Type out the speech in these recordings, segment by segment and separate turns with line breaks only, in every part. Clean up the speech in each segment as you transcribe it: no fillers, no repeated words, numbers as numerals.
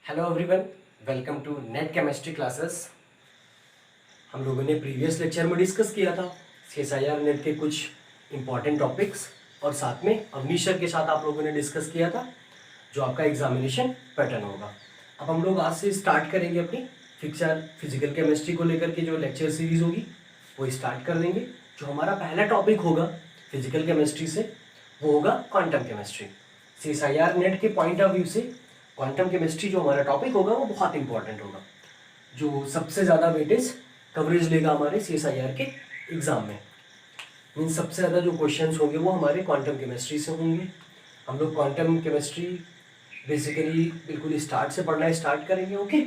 Hello everyone, welcome to NET chemistry classes. हम लोगों ने प्रीवियस लेक्चर में डिस्कस किया था CSIR नेट के कुछ इम्पॉर्टेंट टॉपिक्स और साथ में अवनीश सर के साथ आप लोगों ने डिस्कस किया था जो आपका एग्जामिनेशन पैटर्न होगा। अब हम लोग आज से स्टार्ट करेंगे अपनी फिजिकल केमिस्ट्री को लेकर के जो लेक्चर सीरीज होगी वो स्टार्ट कर देंगे। जो हमारा पहला टॉपिक होगा फिजिकल केमिस्ट्री से वो होगा क्वांटम केमिस्ट्री। CSIR नेट के पॉइंट ऑफ व्यू से क्वांटम केमिस्ट्री जो हमारा टॉपिक होगा वो बहुत इंपॉर्टेंट होगा, जो सबसे ज़्यादा वेटेज कवरेज लेगा हमारे CSIR के एग्ज़ाम में। मीन सबसे ज़्यादा जो क्वेश्चंस होंगे वो हमारे क्वांटम केमिस्ट्री से होंगे। हम लोग क्वांटम केमिस्ट्री बेसिकली बिल्कुल स्टार्ट से पढ़ना स्टार्ट करेंगे। ओके,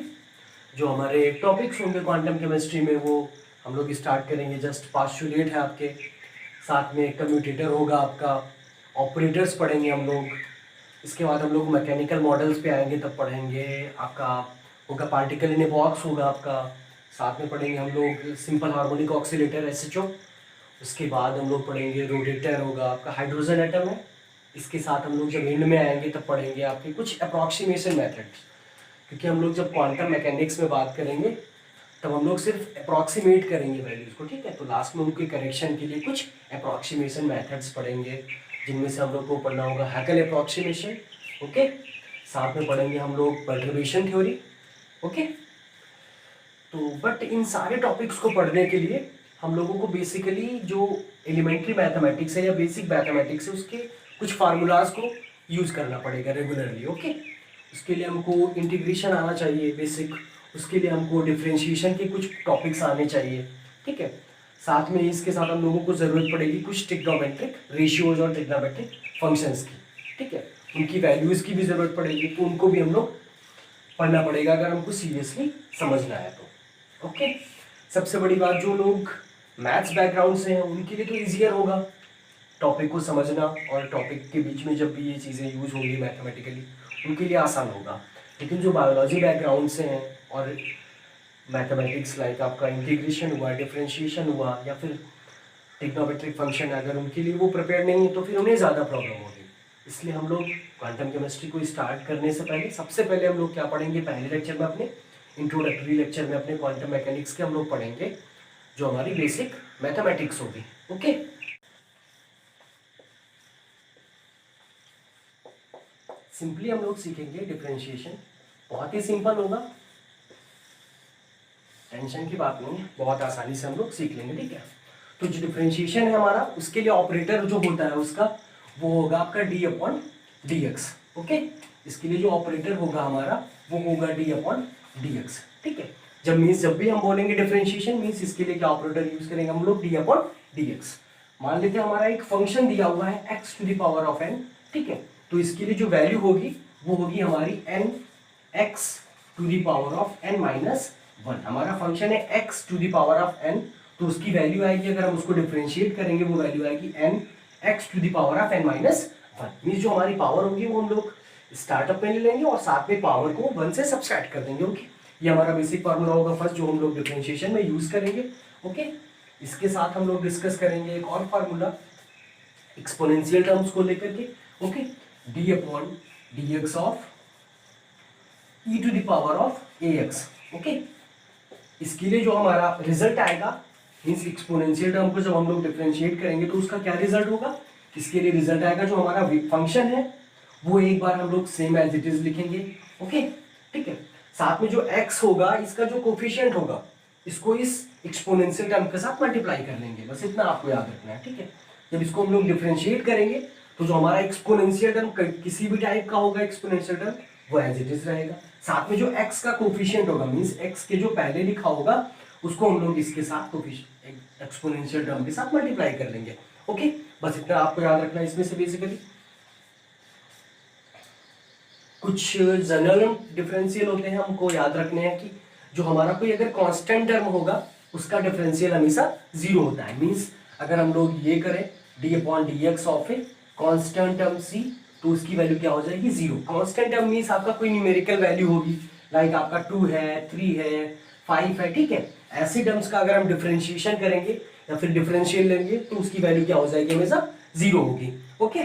जो हमारे टॉपिक्स होंगे क्वांटम केमिस्ट्री में वो हम लोग स्टार्ट करेंगे। जस्ट पास्टुलेट है आपके, साथ में कम्यूटेटर होगा आपका, ऑपरेटर्स पढ़ेंगे हम लोग। इसके बाद हम लोग मैकेनिकल मॉडल्स पे आएंगे, तब पढ़ेंगे आपका होगा पार्टिकल इन ए बॉक्स होगा आपका। साथ में पढ़ेंगे हम लोग सिंपल हार्मोनिक ऑक्सीलेटर SHO। उसके बाद हम लोग पढ़ेंगे रोटेटर होगा आपका, हाइड्रोजन एटम है। इसके साथ हम लोग जब एंड में आएंगे तब पढ़ेंगे आपके कुछ अप्रॉक्सीमेशन मेथड्स, क्योंकि हम लोग जब क्वांटम मैकेनिक्स में बात करेंगे तब हम लोग सिर्फ अप्रॉक्सीमेट करेंगे वैल्यूज़ को, ठीक है। तो लास्ट में उनके करेक्शन के लिए कुछ अप्रॉक्सीमेशन मेथड्स पढ़ेंगे, जिनमें से हम लोग को पढ़ना होगा हैकेल अप्रॉक्सीमेशन। ओके, साथ में पढ़ेंगे हम लोग पर्टर्बेशन थ्योरी। ओके, तो बट इन सारे टॉपिक्स को पढ़ने के लिए हम लोगों को बेसिकली जो एलिमेंट्री मैथमेटिक्स है या बेसिक मैथमेटिक्स है उसके कुछ फार्मूलाज को यूज़ करना पड़ेगा रेगुलरली। ओके, उसके लिए हमको इंटीग्रेशन आना चाहिए बेसिक, उसके लिए हमको डिफ्रेंशिएशन के कुछ टॉपिक्स आने चाहिए, ठीक है। साथ में इसके साथ हम लोगों को ज़रूरत पड़ेगी कुछ ट्रिग्नोमेट्रिक रेशियोज और ट्रिग्नोमेट्रिक फंक्शंस की, ठीक है। उनकी वैल्यूज़ की भी ज़रूरत पड़ेगी, तो उनको भी हम लोग पढ़ना पड़ेगा अगर हमको सीरियसली समझना है तो। ओके, सबसे बड़ी बात जो लोग मैथ्स बैकग्राउंड से हैं उनके लिए तो ईजियर होगा टॉपिक को समझना, और टॉपिक के बीच में जब भी ये चीज़ें यूज़ होंगी मैथमेटिकली उनके लिए आसान होगा। लेकिन जो बायोलॉजी बैकग्राउंड से हैं और मैथमेटिक्स लाइक आपका इंटीग्रेशन हुआ, डिफरेंशिएशन हुआ या फिर ट्रिग्नोमेट्रिक फंक्शन, अगर उनके लिए वो प्रिपेयर नहीं है तो फिर उन्हें ज़्यादा प्रॉब्लम होगी। इसलिए हम लोग क्वांटम केमिस्ट्री को स्टार्ट करने से पहले सबसे पहले हम लोग क्या पढ़ेंगे, पहले लेक्चर में अपने इंट्रोडक्टरी लेक्चर में अपने क्वांटम मैकेनिक्स के हम लोग पढ़ेंगे जो हमारी बेसिक मैथमेटिक्स होगी। ओके, सिंपली हम लोग सीखेंगे डिफरेंशिएशन, बहुत ही सिंपल होगा, टेंशन की बात नहीं है, बहुत आसानी से हम लोग सीख लेंगे, ठीक है। तो जो डिफरेंशिएशन है हमारा उसके लिए ऑपरेटर जो होता है उसका वो होगा आपका d/dx। ओके, इसके लिए जो ऑपरेटर होगा हमारा वो होगा d/dx, ठीक है। जब भी हम बोलेंगे डिफरेंशिएशन मीन्स इसके लिए क्या ऑपरेटर यूज करेंगे हम लोग, d/dx। मान लेते हैं हमारा एक फंक्शन दिया हुआ है x⁴n, ठीक है। तो इसके लिए जो वैल्यू होगी वो होगी हमारी x⁴n-1। हमारा फंक्शन है x⁴n, तो उसकी वैल्यू आएगी, अगर हम उसको डिफरेंशिएट करेंगे वो वैल्यू आएगी n(x⁴n-1)। मीन्स जो हमारी पावर होगी वो हम लोग स्टार्टअप में ले लेंगे और साथ में पावर को 1 से सब्सट्रैक्ट कर देंगे। ओके, ये हमारा बेसिक फार्मूला होगा फर्स्ट जो हम लोग डिफरेंशिएशन में यूज करेंगे। ओके, इसके साथ हम लोग डिस्कस करेंगे एक और फार्मूला एक्सपोनेंशियल टर्म्स को लेकर के। Okay, d/dx of e⁴ax। Okay, इसके लिए जो हमारा रिजल्ट आएगा मीन्स एक्सपोनेंशियल टर्म को जब हम लोग डिफरेंशिएट करेंगे तो उसका क्या रिजल्ट होगा, इसके लिए रिजल्ट आएगा जो हमारा फंक्शन है वो एक बार हम लोग सेम एज इट इज लिखेंगे। ओके, ठीक है। साथ में जो x होगा इसका जो कोफिशिएंट होगा इसको इस एक्सपोनेंशियल टर्म के साथ मल्टीप्लाई कर लेंगे, बस इतना आपको याद रखना है, ठीक है। जब इसको हम लोग डिफरेंशिएट करेंगे तो जो हमारा एक्सपोनेंशियल टर्म किसी भी टाइप का होगा एक्सपोनेंशियल टर्म वो एज इट इज रहेगा। साथ में जो x का कोफिशिएंट होगा मीन्स x के जो पहले लिखा होगा उसको हम लोग इसके साथ एक्सपोनेंशियल टर्म के साथ मल्टीप्लाई कर लेंगे। ओके, बस इतना आपको याद रखना है। इसमें से बेसिकली कुछ जनरल डिफरेंशियल होते हैं, हमको याद रखने हैं कि जो हमारा कोई अगर कांस्टेंट टर्म होगा उसका डिफरेंशियल हमेशा 0 होता है। मीन्स अगर हम लोग ये करें d/dx of a constant term c तो उसकी वैल्यू क्या हो जाएगी 0। कांस्टेंट टर्म मीन्स आपका कोई न्यूमेरिकल वैल्यू होगी, लाइक आपका 2 है, 3 है, 5 है, ठीक है। ऐसे टर्म्स का अगर हम डिफरेंशिएशन करेंगे या फिर डिफरेंशियल लेंगे तो उसकी वैल्यू क्या हो जाएगी, हमेशा 0 होगी। ओके,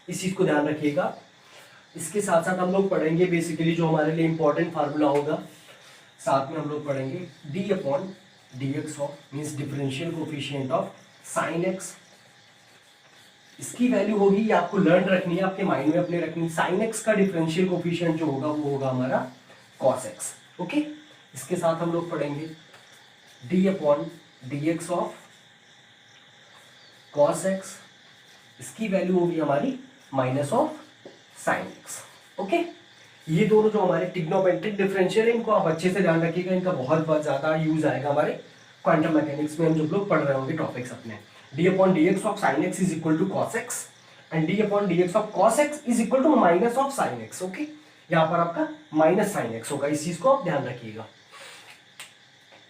इस चीज को ध्यान रखिएगा। इसके साथ साथ हम लोग पढ़ेंगे बेसिकली जो हमारे लिए इंपॉर्टेंट फार्मूला होगा, साथ में हम लोग पढ़ेंगे D upon D X of means differential coefficient of sine x. इसकी वैल्यू होगी, ये आपको लर्न रखनी है, आपके माइंड में अपने रखनी है। साइन एक्स का डिफरेंशियल कोफिशिएंट जो होगा वो होगा हमारा कॉस एक्स। ओके, इसके साथ हम लोग पढ़ेंगे D upon D X of cos x, इसकी वैल्यू होगी हमारी minus of sine X. Okay, ये दोनों जो हमारे ट्रिग्नोमेट्रिक डिफरेंशियल है, इनको आप अच्छे से ध्यान रखिएगा, इनका बहुत ज्यादा यूज आएगा हमारे क्वांटम मैकेनिक्स में, हम जब लोग पढ़ रहे होंगे टॉपिक्स अपने। D upon D X of sine X is equal to cos X and D upon D X of cos X is equal to minus of sine X. Okay, यहाँ पर आपका माइनस साइन एक्स होगा, इस चीज को आप ध्यान रखिएगा।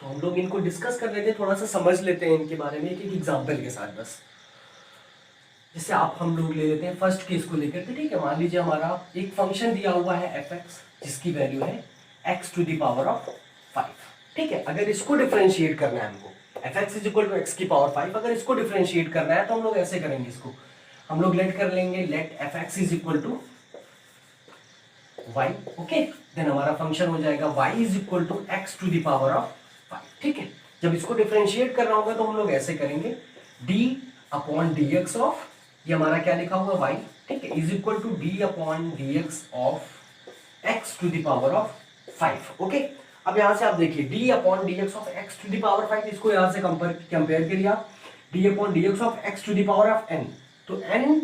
तो हम लोग इनको डिस्कस कर लेते हैं, थोड़ा सा समझ लेते हैं इनके बारे में एक एक एग्जाम्पल के साथ। बस जैसे आप हम लोग ले लेते हैं फर्स्ट केस को लेकर के, ठीक है। मान लीजिए हमारा एक फंक्शन दिया हुआ है एफ एक्स, जिसकी वैल्यू है X to the power of 5, ठीक है। अगर इसको डिफरेंशिएट करना है हमको, F X is equal to X की पावर 5, अगर इसको डिफरेंशिएट करना है तो हम लोग ऐसे करेंगे, इसको हम लोग लेट कर लेंगे, let F X is equal to Y. Okay, then हमारा फंक्शन हो जाएगा Y is equal to X to the power of 5, ठीक है। जब इसको डिफरेंशिएट करना होगा तो हम लोग ऐसे करेंगे, D upon D X of, ये हमारा क्या लिखा हुआ वाई, ठीक है, is equal to D upon D X of X to the power of 5। Okay, अब यहां से आप देखिए D upon D X of X to the power 5, इसको यहां से कंपेयर करिए आप, D upon D X of X to the power of N, तो एन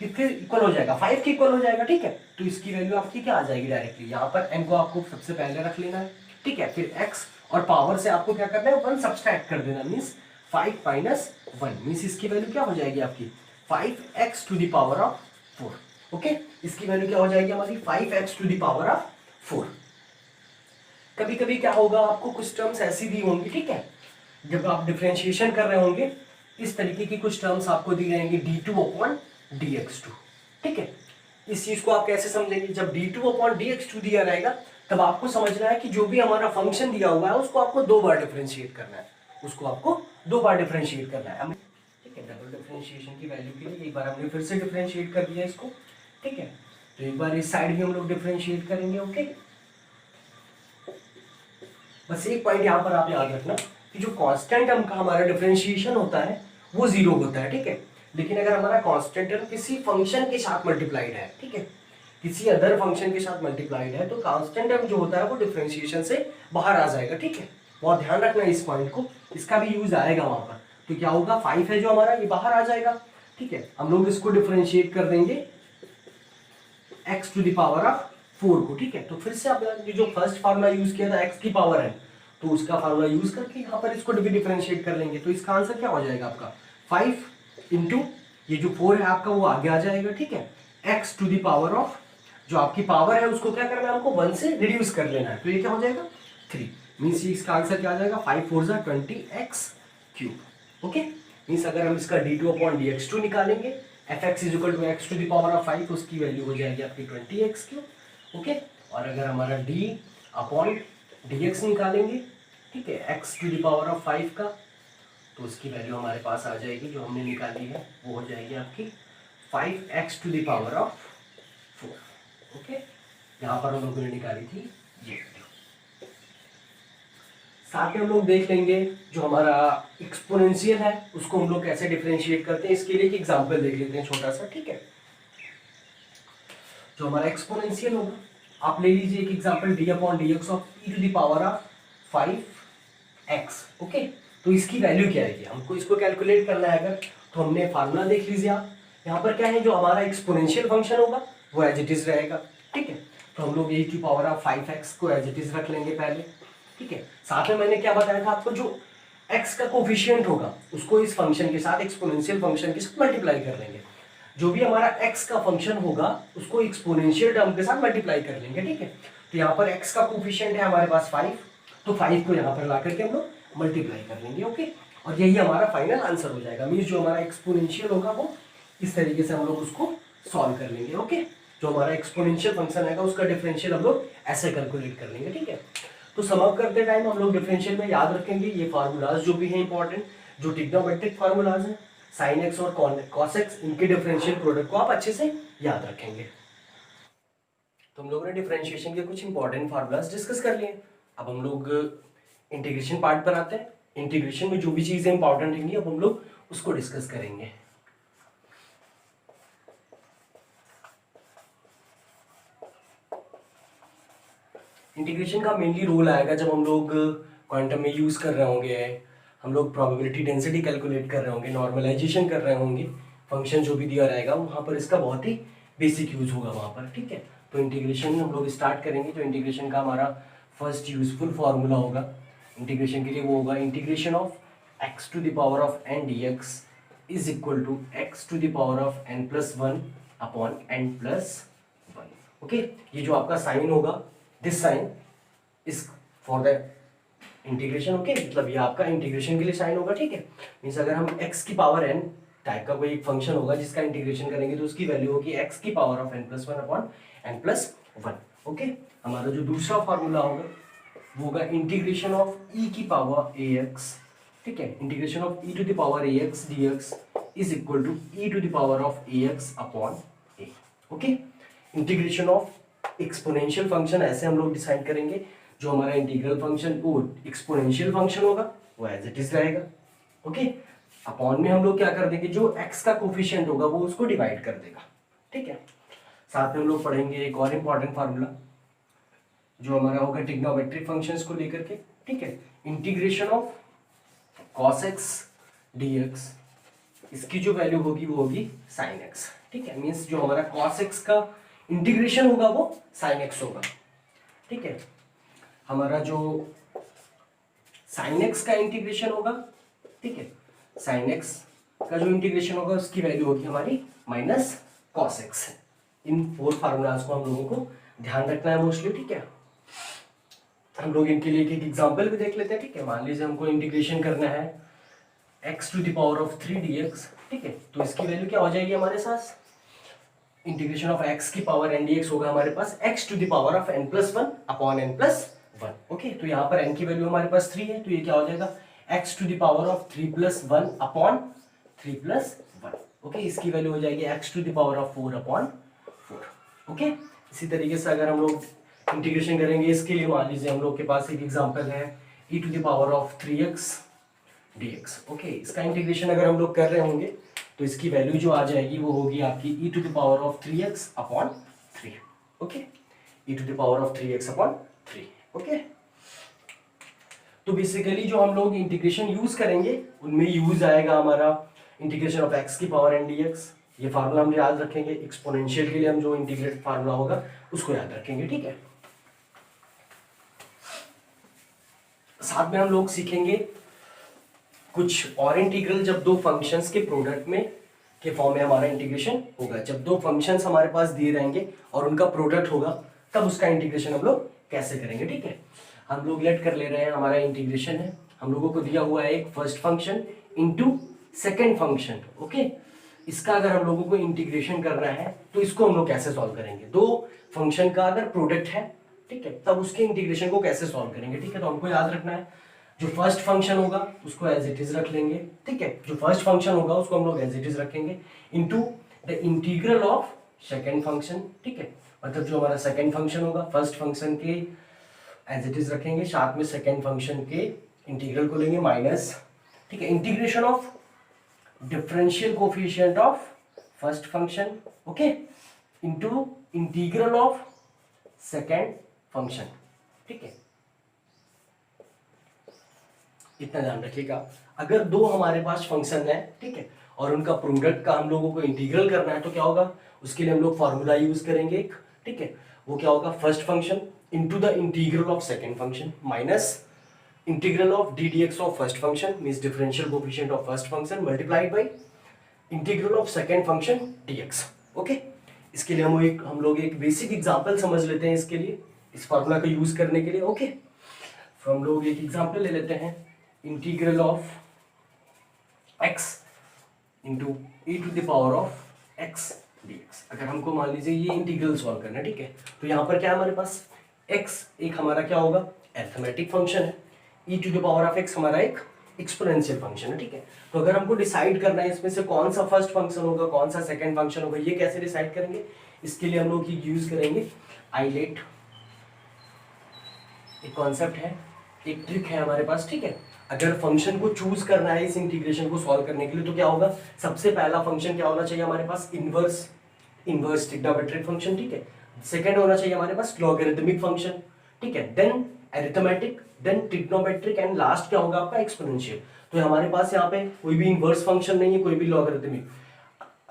कितने इक्वल हो जाएगा, 5 के इक्वल हो जाएगा, ठीक है। तो इसकी वैल्यू आपकी क्या आ जाएगी डायरेक्टली, यहाँ पर एन को आपको सबसे पहले रख लेना है, ठीक है। फिर एक्स और पावर से आपको क्या करना है, 1 सब्सट्रैक्ट कर देना, मीन्स 5 माइनस 1, मीन्स इसकी वैल्यू क्या हो जाएगी आपकी 5x to the power of 4। Okay, इसकी वैल्यू क्या हो जाएगी हमारी 5x to the power of 4। कभी कभी क्या होगा, आपको कुछ टर्म्स ऐसी दी होंगी, ठीक है, जब आप डिफरेंशिएशन कर रहे होंगे, इस तरीके की कुछ टर्म्स आपको दी जाएंगी d2 अपॉन dx2, ठीक है। इस चीज को आप कैसे समझेंगे, जब d2 अपॉन dx2 दिया रहेगा तब आपको समझना है कि जो भी हमारा फंक्शन दिया हुआ है उसको आपको 2 बार डिफरेंशिएट करना है, उसको आपको 2 बार डिफरेंशिएट करना है, ठीक है। डबल डिफरेंशिएशन की वैल्यू के लिए एक बार हमने फिर से डिफरेंशिएट कर दिया इसको, ठीक है। तो एक बार इस साइड भी हम लोग डिफरेंशिएट करेंगे। ओके, बस एक पॉइंट यहाँ पर आप याद रखना कि जो कांस्टेंट टर्म का हमारा डिफरेंशिएशन होता है वो 0 होता है, ठीक है। लेकिन अगर हमारा कांस्टेंट टर्म किसी फंक्शन के साथ मल्टीप्लाइड है, ठीक है, किसी अदर फंक्शन के साथ मल्टीप्लाइड है, तो कांस्टेंट टर्म जो होता है वो डिफरेंशिएशन से बाहर आ जाएगा, ठीक है। बहुत ध्यान रखना इस पॉइंट को, इसका भी यूज आएगा वहां पर। तो क्या होगा, 5 है जो हमारा, ये बाहर आ जाएगा, ठीक है। हम लोग इसको डिफरेंशिएट कर देंगे x to the power of 4 को, ठीक है। तो फिर से आपने जो फर्स्ट फार्मूला यूज किया था x की पावर है, तो उसका फार्मूला यूज करके यहाँ पर इसको भी डिफरेंशिएट कर लेंगे। तो इसका आंसर क्या हो जाएगा आपका 5 इंटू ये जो 4 है आपका वो आगे आ जाएगा, ठीक है। x to the power of, जो आपकी पावर है उसको क्या करना है, हमको 1 से रिड्यूस कर लेना है, तो ये क्या हो जाएगा 3, मीन्स इसका आंसर क्या आ जाएगा 5 4 जा 20x क्यूब। ओके, मीन्स अगर हम इसका d2 अपॉन dx2 निकालेंगे, fx is equal to x to the power of 5, उसकी वैल्यू हो जाएगी आपकी 20x क्यूब। ओके, और अगर हमारा d अपॉन dx निकालेंगे, ठीक है, x to the power of 5 का, तो उसकी वैल्यू हमारे पास आ जाएगी, जो हमने निकाली है वो हो जाएगी आपकी 5x to the power of 4। Okay, यहाँ पर हम लोगों ने निकाली थी ये। साथ में हम लोग देख लेंगे जो हमारा एक्सपोनेंशियल है उसको हम लोग कैसे डिफरेंशिएट करते हैं। इसके लिए एक एग्जांपल देख लेते हैं छोटा सा, ठीक है। जो हमारा एक्सपोनेंशियल होगा, आप ले लीजिए एक example D upon D X of E to the power of 5x। Okay, तो इसकी वैल्यू क्या है, हमको इसको कैलकुलेट करना है अगर, तो हमने फार्मूला देख लीजिए आप। यहाँ पर क्या है, जो हमारा एक्सपोनेंशियल फंक्शन होगा वो एज इट इज रहेगा, ठीक है। तो हम लोग e to power of 5x को एज इट इज रख लेंगे पहले, ठीक है। साथ में मैंने क्या बताया था आपको, जो x का कोफिशिएंट होगा उसको इस फंक्शन के साथ, एक्सपोनेंशियल फंक्शन के साथ मल्टीप्लाई कर लेंगे। जो भी हमारा x का फंक्शन होगा उसको एक्सपोनेंशियल टर्म के साथ मल्टीप्लाई कर लेंगे, ठीक है। तो यहाँ पर x का कोफिशिएंट है हमारे पास 5, तो 5 को यहाँ पर ला करके हम लोग मल्टीप्लाई कर लेंगे। ओके, और यही हमारा फाइनल आंसर हो जाएगा, मीन्स जो हमारा एक्सपोनेंशियल होगा वो इस तरीके से हम लोग उसको सॉल्व कर लेंगे। ओके, जो हमारा एक्सपोनेंशियल फंक्शन है उसका डिफरेंशियल हम लोग ऐसे कैलकुलेट कर लेंगे, ठीक है। तो सम अप करते टाइम हम लोग डिफरेंशियल में याद रखेंगे ये फार्मूलाज जो भी है इंपॉर्टेंट, जो ट्रिग्नोमेट्रिक फार्मूलाज हैं, साइन एक्स और कॉस एक्स, इनके डिफरेंशियल प्रोडक्ट को आप अच्छे से याद रखेंगे। तो हम लोगों ने डिफरेंशिएशन के कुछ इंपॉर्टेंट फार्मूलाज डिस्कस कर लिए। अब हम लोग इंटीग्रेशन पार्ट पर आते हैं। इंटीग्रेशन में जो भी चीजें इंपॉर्टेंट होंगी अब हम लोग उसको डिस्कस करेंगे। इंटीग्रेशन का मेनली रोल आएगा जब हम लोग क्वांटम में यूज कर रहे होंगे, हम लोग प्रोबेबिलिटी डेंसिटी कैलकुलेट कर रहे होंगे, नॉर्मलाइजेशन कर रहे होंगे, फंक्शन जो भी दिया रहेगा वहाँ पर इसका बहुत ही बेसिक यूज होगा वहाँ पर, ठीक है। तो इंटीग्रेशन हम लोग स्टार्ट करेंगे। जो इंटीग्रेशन का हमारा फर्स्ट यूजफुल फार्मूला होगा इंटीग्रेशन के लिए वो होगा integration of x to the power of n dx is equal to x to the power of n plus 1 upon n plus 1। Okay, ये जो आपका साइन होगा, this sign is for the integration. Okay, मतलब ये आपका integration के लिए sign होगा, ठीक है। मीन्स अगर हम x की पावर n टाइप का कोई एक फंक्शन होगा जिसका इंटीग्रेशन करेंगे तो उसकी वैल्यू होगी x की power of n plus 1 upon n plus 1। Okay, हमारा जो दूसरा फार्मूला होगा वो होगा इंटीग्रेशन ऑफ e की पावर ax, ठीक है। Integration of e to the power ax dx is equal to e to the power of ax upon a। Okay, integration of exponential function ऐसे हम लोग डिसाइड करेंगे। जो हमारा इंटीग्रल फंक्शन वो एक्सपोनेंशियल फंक्शन होगा वो एज इट इज रहेगा। ओके, अपॉन में हम लोग क्या कर देंगे, जो x का कोफिशिएंट होगा वो उसको डिवाइड कर देगा, ठीक है। साथ में हम लोग पढ़ेंगे एक और इम्पॉर्टेंट फार्मूला जो हमारा होगा ट्रिग्नोमेट्रिक फंक्शंस को लेकर के, ठीक है। Integration of cos x dx, इसकी जो वैल्यू होगी वो होगी sin x, ठीक है। मींस जो हमारा cos x का इंटीग्रेशन होगा वो sin x होगा, ठीक है। हमारा जो sin x का इंटीग्रेशन होगा, ठीक है, sin x का जो इंटीग्रेशन होगा उसकी वैल्यू होगी हमारी माइनस cos x। इन 4 फार्मूलाज को हम लोगों को ध्यान रखना है मोस्टली, ठीक है। हम लोग इनके लिए एक एग्जांपल भी देख लेते हैं, ठीक है। मान लीजिए हमको इंटीग्रेशन करना है x to the power of 3 dx, ठीक है। तो इसकी वैल्यू क्या हो जाएगी हमारे साथ, इंटीग्रेशन ऑफ x की पावर n dx होगा हमारे पास x to the power of n plus 1 upon n plus 1। Okay, तो यहाँ पर n की वैल्यू हमारे पास 3 है, तो ये क्या हो जाएगा x to the power of 3 plus 1 upon 3 plus 1। Okay, इसकी वैल्यू हो जाएगी x to the power of 4 upon 4। Okay, इसी तरीके से अगर हम लोग इंटीग्रेशन करेंगे इसके लिए, मान लीजिए हम लोग के पास एक एग्जांपल है e to the power of 3x dx। Okay, इसका इंटीग्रेशन अगर हम लोग कर रहे होंगे तो इसकी वैल्यू जो आ जाएगी वो होगी आपकी e to the power of 3x upon 3। Okay, e to the power of 3x upon 3। Okay, तो बेसिकली जो हम लोग इंटीग्रेशन यूज करेंगे उनमें यूज आएगा हमारा इंटीग्रेशन ऑफ x की पावर n dx। ये फार्मूला हम याद रखेंगे। एक्सपोनेंशियल के लिए हम जो इंटीग्रेट फार्मूला होगा उसको याद रखेंगे, ठीक है। साथ में हम लोग सीखेंगे कुछ और इंटीग्रल, जब दो फंक्शंस के प्रोडक्ट में के फॉर्म में हमारा इंटीग्रेशन होगा। जब दो फंक्शंस हमारे पास दिए रहेंगे और उनका प्रोडक्ट होगा तब उसका इंटीग्रेशन हम लोग कैसे करेंगे, ठीक है। हम लोग लेट कर ले रहे हैं, हमारा इंटीग्रेशन है, हम लोगों को दिया हुआ है एक first function into second function. Okay, इसका अगर हम लोगों को इंटीग्रेशन करना है तो इसको हम लोग कैसे सॉल्व करेंगे। दो फंक्शन का अगर प्रोडक्ट है, ठीक है, तब उसके इंटीग्रेशन को कैसे सॉल्व करेंगे, ठीक है। तो हमको याद रखना है जो फर्स्ट फंक्शन होगा उसको एज इट इज रख लेंगे, ठीक है। जो फर्स्ट फंक्शन होगा उसको हम लोग एज इट इज रखेंगे into the integral of second function, ठीक है। मतलब जो हमारा सेकंड फंक्शन होगा फर्स्ट फंक्शन के एज इट इज रखेंगे, साथ में सेकंड फंक्शन के इंटीग्रल को लेंगे माइनस, ठीक है, integration of differential coefficient of first function, okay, into integral of second function, ठीक है। इतना ध्यान रखिएगा। अगर दो हमारे पास फंक्शन है, ठीक है, और उनका प्रोडक्ट का हम लोगों को इंटीग्रल करना है तो क्या होगा, उसके लिए हम लोग फॉर्मूला यूज करेंगे एक, ठीक है। वो क्या होगा, first function into the integral of second function minus integral of D dx of first function means differential coefficient of first function multiplied by integral of second function dx। Okay, इसके लिए हम लोग एक बेसिक एग्जांपल समझ लेते हैं इसके लिए, इस फार्मूला का यूज करने के लिए। ओके, तो हम लोग एक एग्जांपल ले लेते हैं, integral of x into e to the power of x dx। अगर हमको मान लीजिए ये इंटीग्रल सॉल्व करना है, ठीक है, तो यहाँ पर क्या है हमारे पास x एक हमारा क्या होगा अरिथमेटिक फंक्शन है, e to the power of x हमारा एक एक्सपोनेंशियल फंक्शन है, ठीक है। तो अगर हमको डिसाइड करना है इसमें से कौन सा फर्स्ट फंक्शन होगा कौन सा सेकंड फंक्शन होगा, ये कैसे डिसाइड करेंगे, इसके लिए हम लोग यूज करेंगे आइलेट एक कॉन्सेप्ट है, एक ट्रिक है हमारे पास, ठीक है। अगर फंक्शन को चूज करना है इस इंटीग्रेशन को सॉल्व करने के लिए तो क्या होगा, सबसे पहला फंक्शन क्या होना चाहिए हमारे पास, इनवर्स ट्रिग्नोमेट्रिक फंक्शन, ठीक है। सेकंड होना चाहिए हमारे पास लॉगरिथमिक फंक्शन, ठीक है, then arithmetic, then trigonometric and last क्या होगा आपका एक्सपोनेंशियल। तो हमारे पास यहाँ पे कोई भी इनवर्स फंक्शन नहीं है, कोई भी लॉगरिथमिक,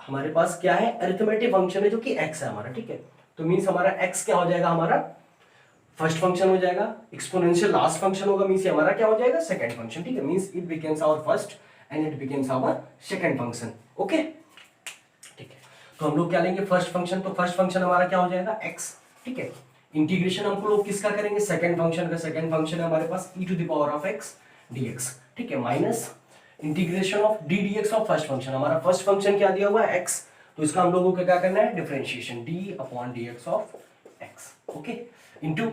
हमारे पास क्या है अरिथमेटिक फंक्शन है जो कि x है हमारा, ठीक है। तो मींस हमारा x क्या हो जाएगा, हमारा फर्स्ट फंक्शन हो जाएगा, एक्सपोनेंशियल लास्ट फंक्शन होगा, मींस हमारा क्या हो जाएगा सेकंड फंक्शन, ठीक है। Means it becomes our first and it becomes our second function, okay, ठीक है। तो हम लोग क्या लेंगे फर्स्ट फंक्शन, तो फर्स्ट फंक्शन हमारा क्या हो जाएगा x, ठीक है। इंटीग्रेशन हम लोग किसका करेंगे, सेकंड फंक्शन का। सेकंड फंक्शन है हमारे पास e to the power of x dx, ठीक है, minus integration of d dx of first function. हमारा फर्स्ट फंक्शन क्या दिया हुआ है x, तो इसका हम लोगों को क्या करना है differentiation d upon dx of x, okay, into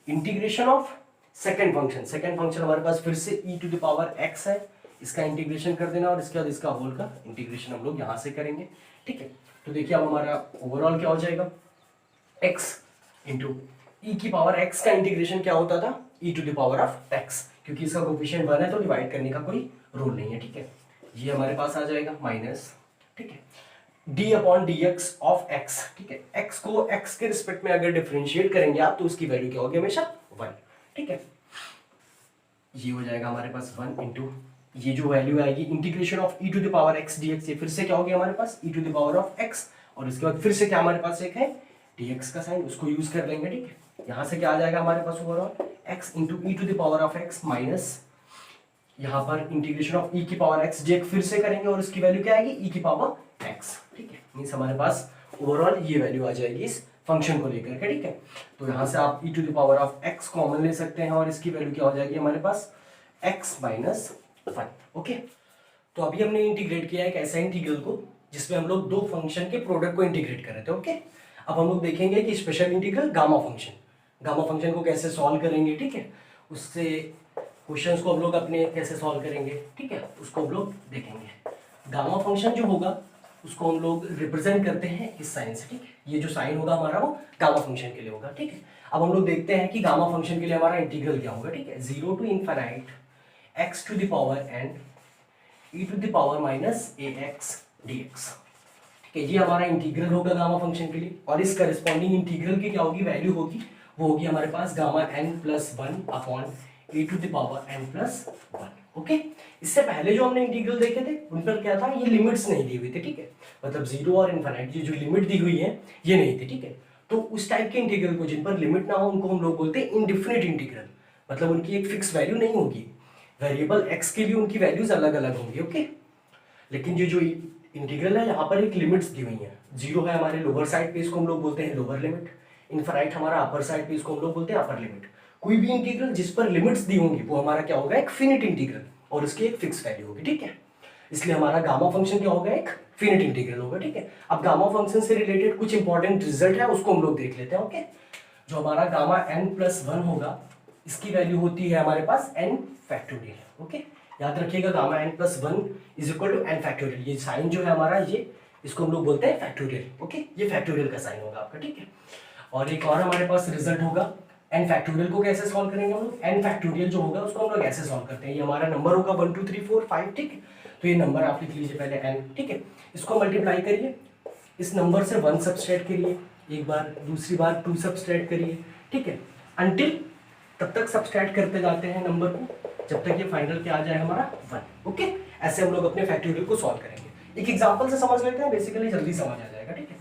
integration of second function. Second function हमारे पास फिर से e to the power x है, इसका इंटीग्रेशन कर देना और इसके बाद इसका होल का इंटीग्रेशन हम लोग यहां से करेंगे, ठीक है। तो देखिए अब हमारा ओवरऑल क्या हो जाएगा, x इंटू ई की पावर x का इंटीग्रेशन क्या होता था e to the power of x, क्योंकि इसका कोफिशिएंट 1 है तो डिवाइड करने का कोई रूल नहीं है, ठीक है। ये हमारे पास आ जाएगा माइनस, ठीक है, d upon dx of x, ठीक है। x को x के रिस्पेक्ट में अगर डिफरेंशिएट करेंगे आप तो उसकी वैल्यू क्या होगी हमेशा 1, ठीक है। ये हो जाएगा हमारे पास 1 इंटू ये जो वैल्यू आएगी integration of e to the power x dx, ये फिर से क्या हो गया हमारे पास e to the power of x, और इसके बाद फिर से क्या हमारे पास एक है dx का साइन, उसको यूज कर लेंगे, ठीक है। यहां से क्या आ जाएगा हमारे पास overall x into e to the power of x minus यहाँ पर इंटीग्रेशन ऑफ e की पावर x dx फिर से करेंगे और इसकी वैल्यू क्या आएगी e की पावर x, ठीक है। मींस हमारे पास ओवरऑल ये वैल्यू आ जाएगी इस फंक्शन को लेकर के, ठीक है। तो यहाँ से आप e to the power of x common ले सकते हैं और इसकी वैल्यू क्या हो जाएगी हमारे पास x माइनस 1, ओके। तो अभी हमने इंटीग्रेट किया एक ऐसा इंटीग्रल को जिसमें हम लोग दो फंक्शन के प्रोडक्ट को इंटीग्रेट कर रहे थे, ओके। अब हम लोग देखेंगे कि स्पेशल इंटीग्रल गामा फंक्शन को कैसे सॉल्व करेंगे, ठीक है। उससे क्वेश्चंस को हम लोग अपने कैसे सॉल्व करेंगे, ठीक है, उसको हम लोग देखेंगे। गामा फंक्शन जो होगा उसको हम लोग रिप्रेजेंट करते हैं इस साइन से, ठीक है। ये जो साइन होगा हमारा वो गामा फंक्शन के लिए होगा, ठीक है। अब हम लोग देखते हैं कि गामा फंक्शन के लिए हमारा इंटीग्रल क्या होगा, ठीक है। 0 to infinite x to the power n e to the power minus ax dx, ठीक है। ये हमारा इंटीग्रल होगा गामा फंक्शन के लिए, और इस करस्पॉन्डिंग इंटीग्रल की क्या होगी वैल्यू होगी, वो होगी हमारे पास gamma n plus 1 upon e to the power n plus 1, okay. इससे पहले जो हमने इंटीग्रल देखे थे उन पर क्या था, ये लिमिट्स नहीं दी हुई थी, ठीक है। मतलब 0 और इनफाइनाइट ये जो लिमिट दी हुई है ये नहीं थी, ठीक है। तो उस टाइप के इंटीग्रल को जिन पर लिमिट ना हो उनको हम लोग बोलते हैं इनडिफिनिट इंटीग्रल, मतलब उनकी एक फिक्स वैल्यू नहीं होगी, वेरिएबल x के लिए उनकी वैल्यूज अलग अलग होंगी, ओके। लेकिन ये जो इंटीग्रल है यहाँ पर एक लिमिट्स दी हुई है, 0 है हमारे लोअर साइड पे, इसको हम लोग बोलते हैं लोअर लिमिट, इनफाइनाइट हमारा अपर साइड पे, इसको हम लोग बोलते हैं अपर लिमिट। कोई भी इंटीग्रल जिस पर लिमिट्स दी होंगी वो हमारा क्या होगा एक फिनिट इंटीग्रल, और उसकी एक फिक्स वैल्यू होगी, ठीक है। इसलिए हमारा गामा फंक्शन क्या होगा एक फिनिट इंटीग्रल होगा, ठीक है। अब गामा फंक्शन से रिलेटेड कुछ इंपॉर्टेंट रिजल्ट है उसको हम लोग देख लेते हैं, ओके। जो हमारा गामा n प्लस 1 होगा इसकी वैल्यू होती है हमारे पास n फैक्टोरियल, ओके। याद रखिएगा gamma n plus 1 is equal to n factorial, ये साइन जो है हमारा ये इसको हम लोग बोलते हैं फैक्टोरियल, ओके। ये फैक्टोरियल का साइन होगा आपका, ठीक है। और एक और हमारे पास रिजल्ट होगा n फैक्टोरियल को कैसे सॉल्व करेंगे हम लोग, n फैक्टोरियल जो होगा उसको हम लोग ऐसे सॉल्व करते हैं, ये हमारा नंबर होगा 1 2 3 4 5, ठीक है। तो ये नंबर आप लिख लीजिए पहले n, ठीक है। इसको मल्टीप्लाई करिए, इस नंबर से 1 सब्सट्रैक्ट करिए एक बार, दूसरी बार 2 सब्सट्रैक्ट करिए, ठीक है, अंटिल तब तक सब्सट्रैक्ट करते जाते हैं नंबर को जब तक ये फाइनल क्या आ जाए हमारा 1, ओके। ऐसे हम लोग अपने फैक्टोरियल को सॉल्व करेंगे। एक एग्जांपल से समझ लेते हैं, बेसिकली जल्दी समझ आ जाएगा, ठीक है।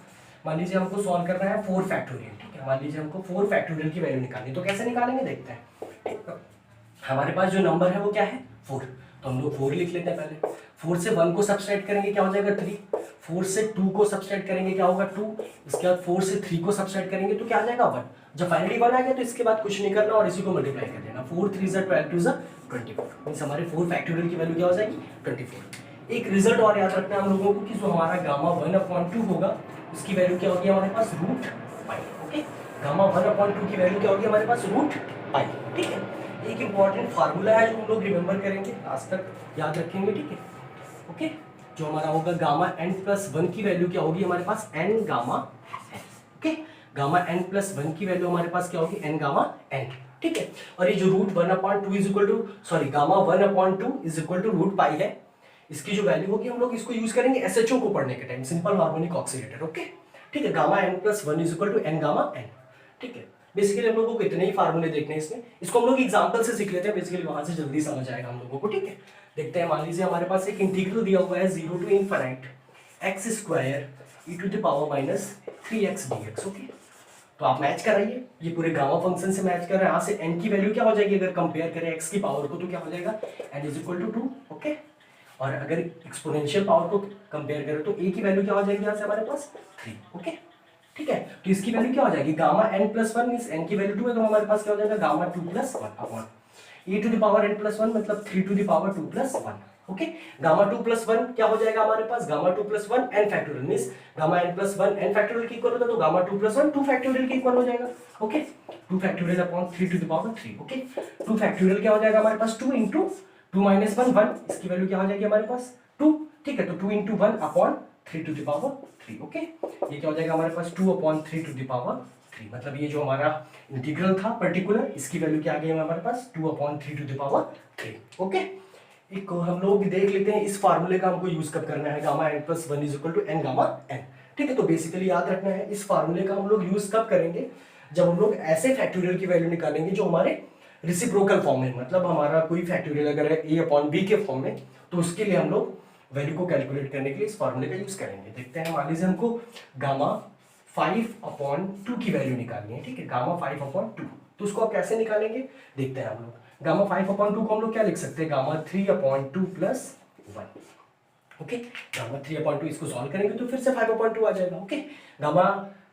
मान लीजिए हमको सॉल्व करना है 4 फैक्टोरियल, ठीक है। मान लीजिए हमको 4 फैक्टोरियल की वैल्यू निकालनी, तो कैसे निकालेंगे देखते हैं। हमारे पास जो नंबर है वो क्या है 4, तो हम लोग 4 लिख लेते हैं पहले। 4 से 1 को सब्सट्रैक्ट करेंगे क्या हो जाएगा 3, 4 से 2 को सब्सट्रैक्ट करेंगे क्या होगा 2, इसके बाद 4 से 3 को सब्सट्रैक्ट करेंगे तो क्या आ जाएगा 1। जब फाइनली 1 आ गया तो इसके बाद कुछ नहीं करना और इसी को मल्टीप्लाई कर देना, 4 3 ज़ा 12 2 ज़ा 24, मींस हमारे 4 फैक्टोरियल की वैल्यू क्या हो जाएगी 24। एक रिजल्ट और याद रखना है हम लोगों को कि जो हमारा गामा 1/2 होगा उसकी वैल्यू क्या होगी हमारे पास √π, ओके। गामा 1/2 की वैल्यू क्या होगी हमारे पास √π, ठीक है। एक इंपॉर्टेंट फार्मूला है जो हम लोग रिमेंबर करेंगे, आज तक याद रखेंगे, ठीक है, ओके। जो हमारा होगा गामा n प्लस 1 की वैल्यू क्या होगी हमारे पास n gamma n, okay. Gamma n plus one की वैल्यू हमारे पास क्या होगी, एन गामा एन, ठीक है। और ये जो root one upon two is equal to sorry gamma one upon two is equal to root pi है, इसकी जो वैल्यू होगी हम लोग इसको यूज करेंगे एसएचओ को पढ़ने के time, simple harmonic oscillator, okay, ठीक है। Gamma n plus one is equal to n gamma n, ठीक है। बेसिकली हम लोगों को इतने ही फार्मूले देखने हैं इसमें, इसको हम लोग एग्जांपल से सीख लेते हैं, बेसिकली वहां से जल्दी समझ आएगा हम लोगों को, ठीक है। देखते हैं, मान लीजिए हमारे पास एक इंटीग्रल दिया हुआ है 0 to infinite x square e to the power minus 3x dx, okay. तो आप मैच कराइए, ये पूरे गामा फंक्शन से मैच कर रहे हैं, यहाँ से n की वैल्यू क्या हो जाएगी, अगर कंपेयर करें x की पावर को तो क्या हो जाएगा, n is equal to 2, okay. और अगर एक्सपोनेंशियल पावर को कंपेयर करें तो a की वैल्यू क्या हो जाएगी यहाँ से हमारे पास 3, ओके, ठीक है। तो इसकी वैल्यू क्या हो जाएगी, gamma n plus one means n की वैल्यू 2 है, तो हमारे पास क्या हो जाएगा gamma 2 plus one upon e to the power n plus one मतलब 3 to the power 2 plus one, okay. Gamma 2 plus one क्या हो जाएगा हमारे पास, gamma 2 plus one n factorial means gamma n plus one n factorial के equal होता है, तो गामा 2 प्लस वन 2 फैक्टोरियल के इक्वल हो जाएगा, okay. 2 factorial upon 3 to the power 3, okay. 2 factorial क्या हो जाएगा हमारे पास 2 इंटू 2 माइनस 1 1, इसकी वैल्यू क्या हो जाएगी हमारे पास 2, ठीक है। तो 2 into 1 upon 3 to the power 3, okay. ये क्या हो जाएगा हमारे पास 2 अपॉन 3 टू द पावर 3, मतलब ये जो हमारा इंटीग्रल था पर्टिकुलर, इसकी वैल्यू क्या आ गई हमारे पास 2 upon 3 to the power 3, okay. एक हम लोग देख लेते हैं इस फार्मूले का हमको यूज कब करना है, gamma n plus one is equal to n gamma n, ठीक है। तो बेसिकली याद रखना है इस फार्मूले का हम लोग यूज कब करेंगे, जब हम लोग ऐसे फैक्टोरियल की वैल्यू निकालेंगे जो हमारे रेसिप्रोकल फॉर्म में, मतलब हमारा कोई फैक्टोरियल अगर है a अपॉन b के फॉर्म में, तो उसके लिए हम लोग वैल्यू को कैलकुलेट करने के लिए इस फार्मूले का यूज करेंगे। देखते हैं, मान लीजिए हमको गामा 5 अपॉन 2 की वैल्यू निकालनी है, ठीक है, गामा 5 अपॉन 2, तो उसको आप कैसे निकालेंगे देखते हैं हम लोग। गामा 5 अपॉन 2 को हम लोग क्या लिख सकते हैं, gamma 3 upon 2 plus 1, okay. Gamma 3 upon 2 इसको सॉल्व करेंगे तो फिर से 5 अपॉन 2 आ जाएगा, ओके। गामा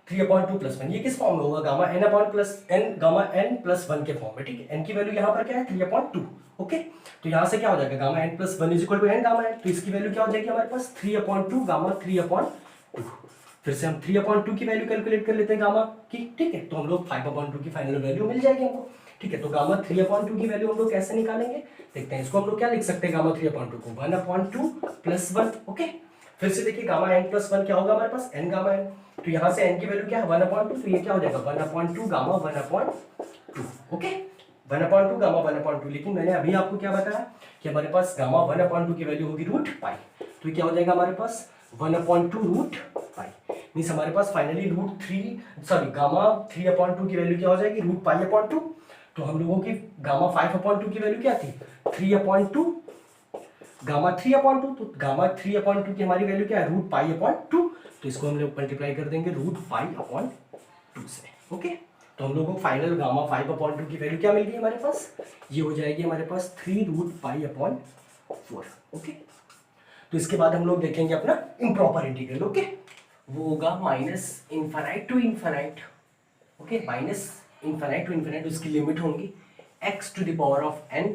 3 अपॉन 2 प्लस 1 ये किस फॉर्म में होगा, gamma n upon plus n gamma n plus 1 के फॉर्म में, ठीक है। n की वैल्यू यहाँ पर क्या है 3 अपॉन 2, ओके। तो यहाँ से क्या हो जाएगा gamma n plus 1 is equal to n gamma n, तो इसकी वैल्यू क्या हो जाएगी हमारे पास 3 अपॉन 2 गामा 3 अपॉन 2। फिर से हम 3 अपॉन 2 की वैल्यू कैलकुलेट कर लेते हैं गामा की, ठीक है। तो हम लोग 5 अपॉन 2 की फाइनल वैल्यू मिल जाएगी हमको, ठीक है। तो गामा 3 अपॉन 2 की वैल्यू हम लोग कैसे निकालेंगे देखते हैं। इसको हम लोग क्या लिख सकते हैं गामा 3 अपॉन 2 को 1 अपॉन 2 प्लस 1, ओके। फिर से देखिए गामा n प्लस 1 क्या होगा हमारे पास n गामा n, तो यहाँ से n की वैल्यू क्या है 1 अपॉन 2, तो ये क्या हो जाएगा 1 upon 2 gamma 1 upon 2, okay. 1 upon 2 gamma 1 upon 2, लेकिन मैंने अभी आपको क्या बताया कि हमारे पास गामा 1 अपॉन 2 की वैल्यू होगी रूट पाई, तो क्या हो जाएगा हमारे पास 1 अपॉन 2 रूट पाई, मीन्स हमारे पास फाइनली गामा 3 अपॉन 2 की वैल्यू क्या हो जाएगी रूट पाई अपॉन 2। तो हम लोगों की गामा 5 अपॉन 2 की वैल्यू क्या थी 3 अपॉन 2 गामा 3 अपॉन 2, तो गामा 3 अपॉन 2 की हमारी वैल्यू क्या है रूट पाई अपॉन 2, तो इसको हम लोग मल्टीप्लाई कर देंगे रूट पाई अपॉन 2 से, ओके। तो हम लोगों को फाइनल गामा 5 अपॉन 2 की वैल्यू क्या मिल गई हमारे पास, ये हो जाएगी हमारे पास 3 रूट पाई अपॉन 4, ओके। तो इसके बाद हम लोग देखेंगे अपना इम्प्रॉपर इंटीग्रल, ओके। वो होगा minus infinite to infinite, okay, minus infinite to infinite, उसकी लिमिट होंगी x to the power of n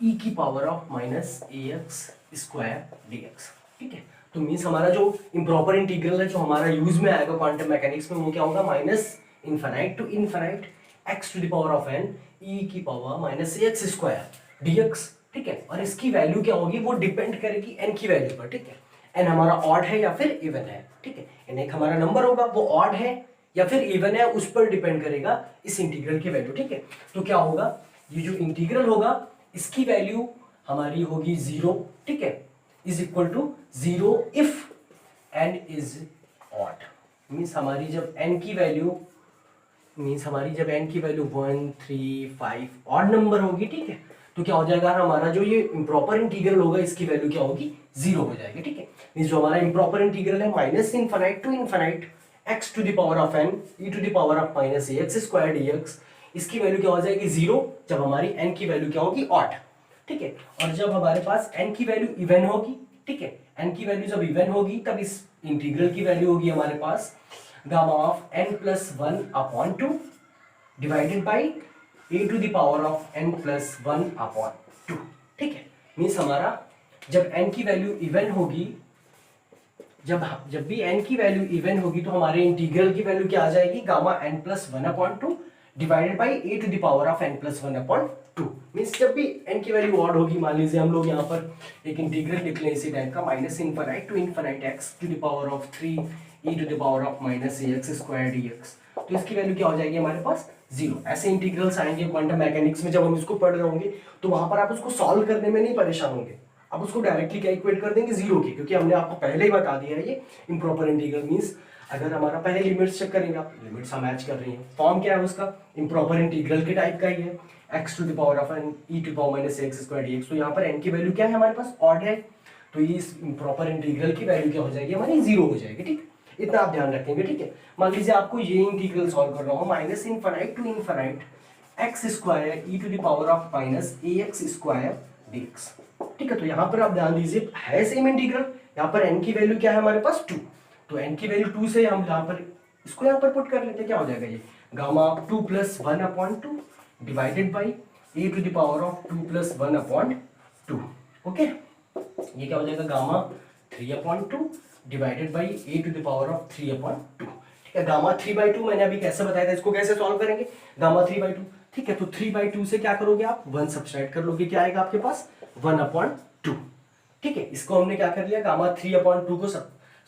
e की power of minus ax square dx, ठीक है। तो मीन्स हमारा जो इम्प्रॉपर इंटीग्रल है जो हमारा यूज में आएगा क्वांटम मैकेनिक्स में, वो क्या होगा minus infinite to infinite x to the power of n e की power minus ax square dx, ठीक है। और इसकी वैल्यू क्या होगी वो डिपेंड करेगी n की वैल्यू पर, ठीक है। n हमारा ऑड है या फिर इवन है, ठीक है। n एक हमारा नंबर होगा वो ऑड है या फिर इवन है, उस पर डिपेंड करेगा इस इंटीग्रल की वैल्यू, ठीक है। तो क्या होगा ये जो इंटीग्रल होगा इसकी वैल्यू हमारी होगी 0, ठीक है, is equal to 0 if n is odd, means हमारी जब n की वैल्यू 1 3 5 ऑड नंबर होगी, ठीक है, तो क्या हो जाएगा हमारा जो ये इम्प्रॉपर इंटीग्रल होगा इसकी वैल्यू क्या होगी 0 हो जाएगी, ठीक है। मीन्स जो हमारा इम्प्रॉपर इंटीग्रल है minus infinite to infinite x to the power of n e to the power of minus ax square dx, इसकी वैल्यू क्या हो जाएगी 0 जब हमारी n की वैल्यू क्या होगी ऑड, ठीक है। और जब हमारे पास n की वैल्यू इवन होगी, ठीक है, n की वैल्यू जब इवन होगी तब इस इंटीग्रल की वैल्यू होगी हमारे पास gamma of n plus 1 upon 2 divided by a to the power of n plus 1 upon 2, ठीक है। मीन्स हमारा जब n की वैल्यू इवन होगी, जब भी n की वैल्यू इवन होगी तो हमारे इंटीग्रल की वैल्यू क्या आ जाएगी gamma n plus 1 upon 2 divided by a to the power of n plus 1 upon 2। Means जब भी n की वैल्यू ऑड होगी, मान लीजिए हम लोग यहाँ पर एक इंटीग्रल लिख लें इसी टाइप का minus infinite to infinite x to the power of 3 e to the power of minus ax square dx, तो इसकी वैल्यू क्या हो जाएगी हमारे पास 0। ऐसे इंटीग्रल्स आएंगे क्वांटम मैकेनिक्स में, जब हम इसको पढ़ रहे होंगे तो वहां पर आप उसको सॉल्व करने में नहीं परेशान होंगे, आप उसको डायरेक्टली क्या इक्वेट कर देंगे 0 की, क्योंकि हमने आपको पहले ही बता दिया है ये इम्प्रॉपर इंटीग्रल मींस अगर हमारा पहले लिमिट्स चेक करेंगे आप, लिमिट्स हम मैच कर रही हैं, फॉर्म क्या है उसका इम्प्रॉपर इंटीग्रल के टाइप का ही है, x to the power of n e to the power minus x square dx। तो यहाँ पर n की वैल्यू क्या है हमारे पास ऑड है, तो ये इस इम्प्रॉपर इंटीग्रल की वैल्यू क्या हो जाएगी हमारी 0 हो जाएगी। ठीक, इतना आप ध्यान रखेंगे। ठीक है, मान लीजिए आपको ये इंटीग्रल सॉल्व करना हो minus infinite to infinite x square e to the power of minus ax square dx। ठीक है, तो यहाँ पर आप ध्यान दीजिए है सेम इंटीग्रल, यहाँ पर n की वैल्यू क्या है हमारे पास 2, तो n की वैल्यू 2 से हम यहाँ पर इसको यहाँ पर पुट कर लेते हैं, क्या हो जाएगा ये gamma 2 plus 1/2 divided by a to the power of 2 plus 1/2। Okay, ये क्या हो जाएगा gamma 3/2 divided by a to the power of 3/2। ठीक है, गामा 3/2 मैंने अभी कैसे बताया था, इसको कैसे सॉल्व करेंगे गामा 3/2। ठीक है, तो 3/2 से क्या करोगे आप 1 सब्सट्रैक्ट कर लोगे, क्या आएगा आपके पास 1/2। ठीक है, इसको हमने क्या कर लिया गामा 3/2 को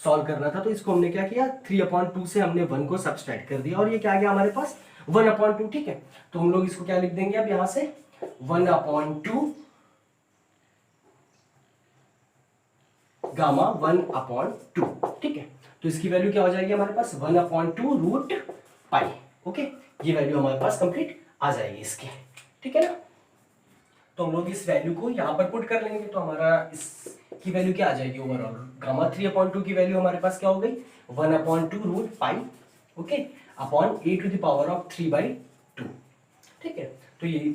सॉल्व करना था, तो इसको हमने क्या किया 3/2 से हमने 1 को सब्सट्रैक्ट कर दिया और ये क्या आ गया हमारे पास 1/2। ठीक है, तो हम लोग इसको क्या लिख देंगे अब यहाँ से 1/2 गामा 1/2। ठीक है, तो इसकी वैल्यू क्या हो जाएगी हमारे पास 1/2 रूट पाई। ओके, ये वैल्यू हमारे पास कंप्लीट आ जाएगी इसकी। ठीक है ना, तो हम लोग इस वैल्यू को यहाँ पर पुट कर लेंगे, तो हमारा इसकी वैल्यू क्या आ जाएगी ओवरऑल गामा 3/2 की वैल्यू हमारे पास क्या हो गई 1/2 root pi okay upon a to the power of 3/2। ठीक है, तो ये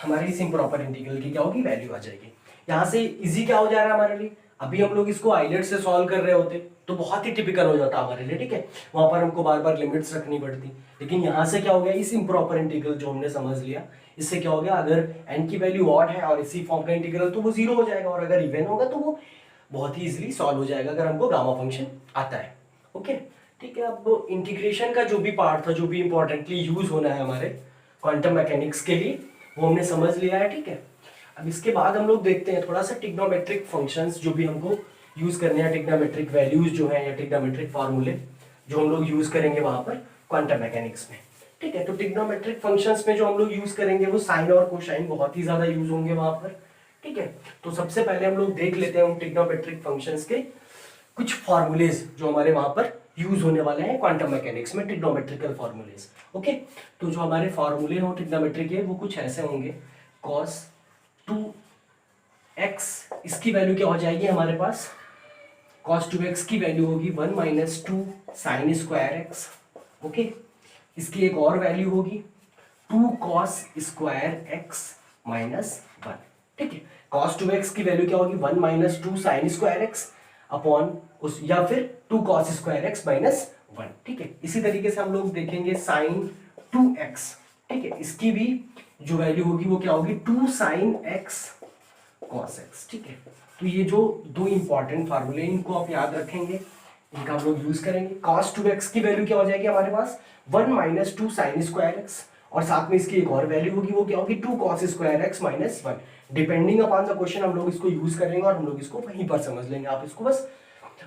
हमारी इस इम्प्रॉपर इंटीग्रल की क्या होगी वैल्यू आ जाएगी। यहाँ से इजी क्या हो जा रहा है हमारे लिए, अभी हम लोग इसको आइलेट से सॉल्व कर रहे होते तो बहुत ही टिपिकल हो जाता हमारे लिए। ठीक है, वहां पर हमको बार बार लिमिट्स रखनी पड़ती, लेकिन यहाँ से क्या हो गया इस इम्प्रॉपर इंटीग्रल जो हमने समझ लिया, इससे क्या हो गया अगर n की वैल्यू ऑड है और इसी फॉर्म का इंटीग्रल तो वो 0 हो जाएगा, और अगर इवन होगा तो वो बहुत ही इजीली सॉल्व हो जाएगा अगर हमको गामा फंक्शन आता है। ओके, ठीक है, अब इंटीग्रेशन का जो भी पार्ट था, जो भी इंपॉर्टेंटली यूज होना है हमारे क्वांटम मैकेनिक्स के लिए, वो हमने समझ लिया है। ठीक है, अब इसके बाद हम लोग देखते हैं थोड़ा सा ट्रिग्नोमेट्रिक फंक्शंस जो भी हमको यूज करने हैं, ट्रिग्नोमेट्रिक वैल्यूज जो है या ट्रिग्नोमेट्रिक फार्मूले जो हम लोग यूज करेंगे वहां पर क्वांटम मैकेनिक्स में। ठीक है, तो ट्रिग्नोमेट्रिक फंक्शंस में जो हम लोग यूज करेंगे वो साइन और कोसाइन बहुत ही ज्यादा यूज होंगे वहां पर। ठीक है, तो सबसे पहले हम लोग देख लेते हैं उन ट्रिग्नोमेट्रिक फंक्शंस के कुछ फॉर्मूलेज जो हमारे वहां पर यूज होने वाले हैं क्वांटम मैकेनिक्स में, ट्रिग्नोमेट्रिकल फॉर्मूलेज। ओके, तो जो हमारे फॉर्मूले हैं ट्रिग्नोमेट्रिक के वो कुछ ऐसे होंगे, cos 2x इसकी वैल्यू क्या हो जाएगी हमारे पास, cos 2x की वैल्यू होगी 1 minus 2 sine square x. Okay, इसकी एक और वैल्यू होगी 2 cos स्क्वायर एक्स माइनस 1। ठीक है, cos 2x की वैल्यू क्या होगी 1 minus 2 sine square x upon उस या फिर 2 cos स्क्वायर एक्स माइनस 1। ठीक है, इसी तरीके से हम लोग देखेंगे साइन 2x। ठीक है, इसकी भी जो वैल्यू होगी वो क्या होगी 2 साइन एक्स cos x। ठीक है, तो ये जो दो इंपॉर्टेंट फार्मूले इनको आप याद रखेंगे, इनका हम लोग यूज करेंगे। cos 2x की वैल्यू क्या हो जाएगी हमारे पास 1 माइनस 2 साइन स्क्वायर एक्स, और साथ में इसकी एक और वैल्यू होगी वो क्या होगी 2 cos square x minus 1। Depending upon the question हम लोग इसको यूज करेंगे और हम लोग इसको वहीं पर समझ लेंगे, आप इसको बस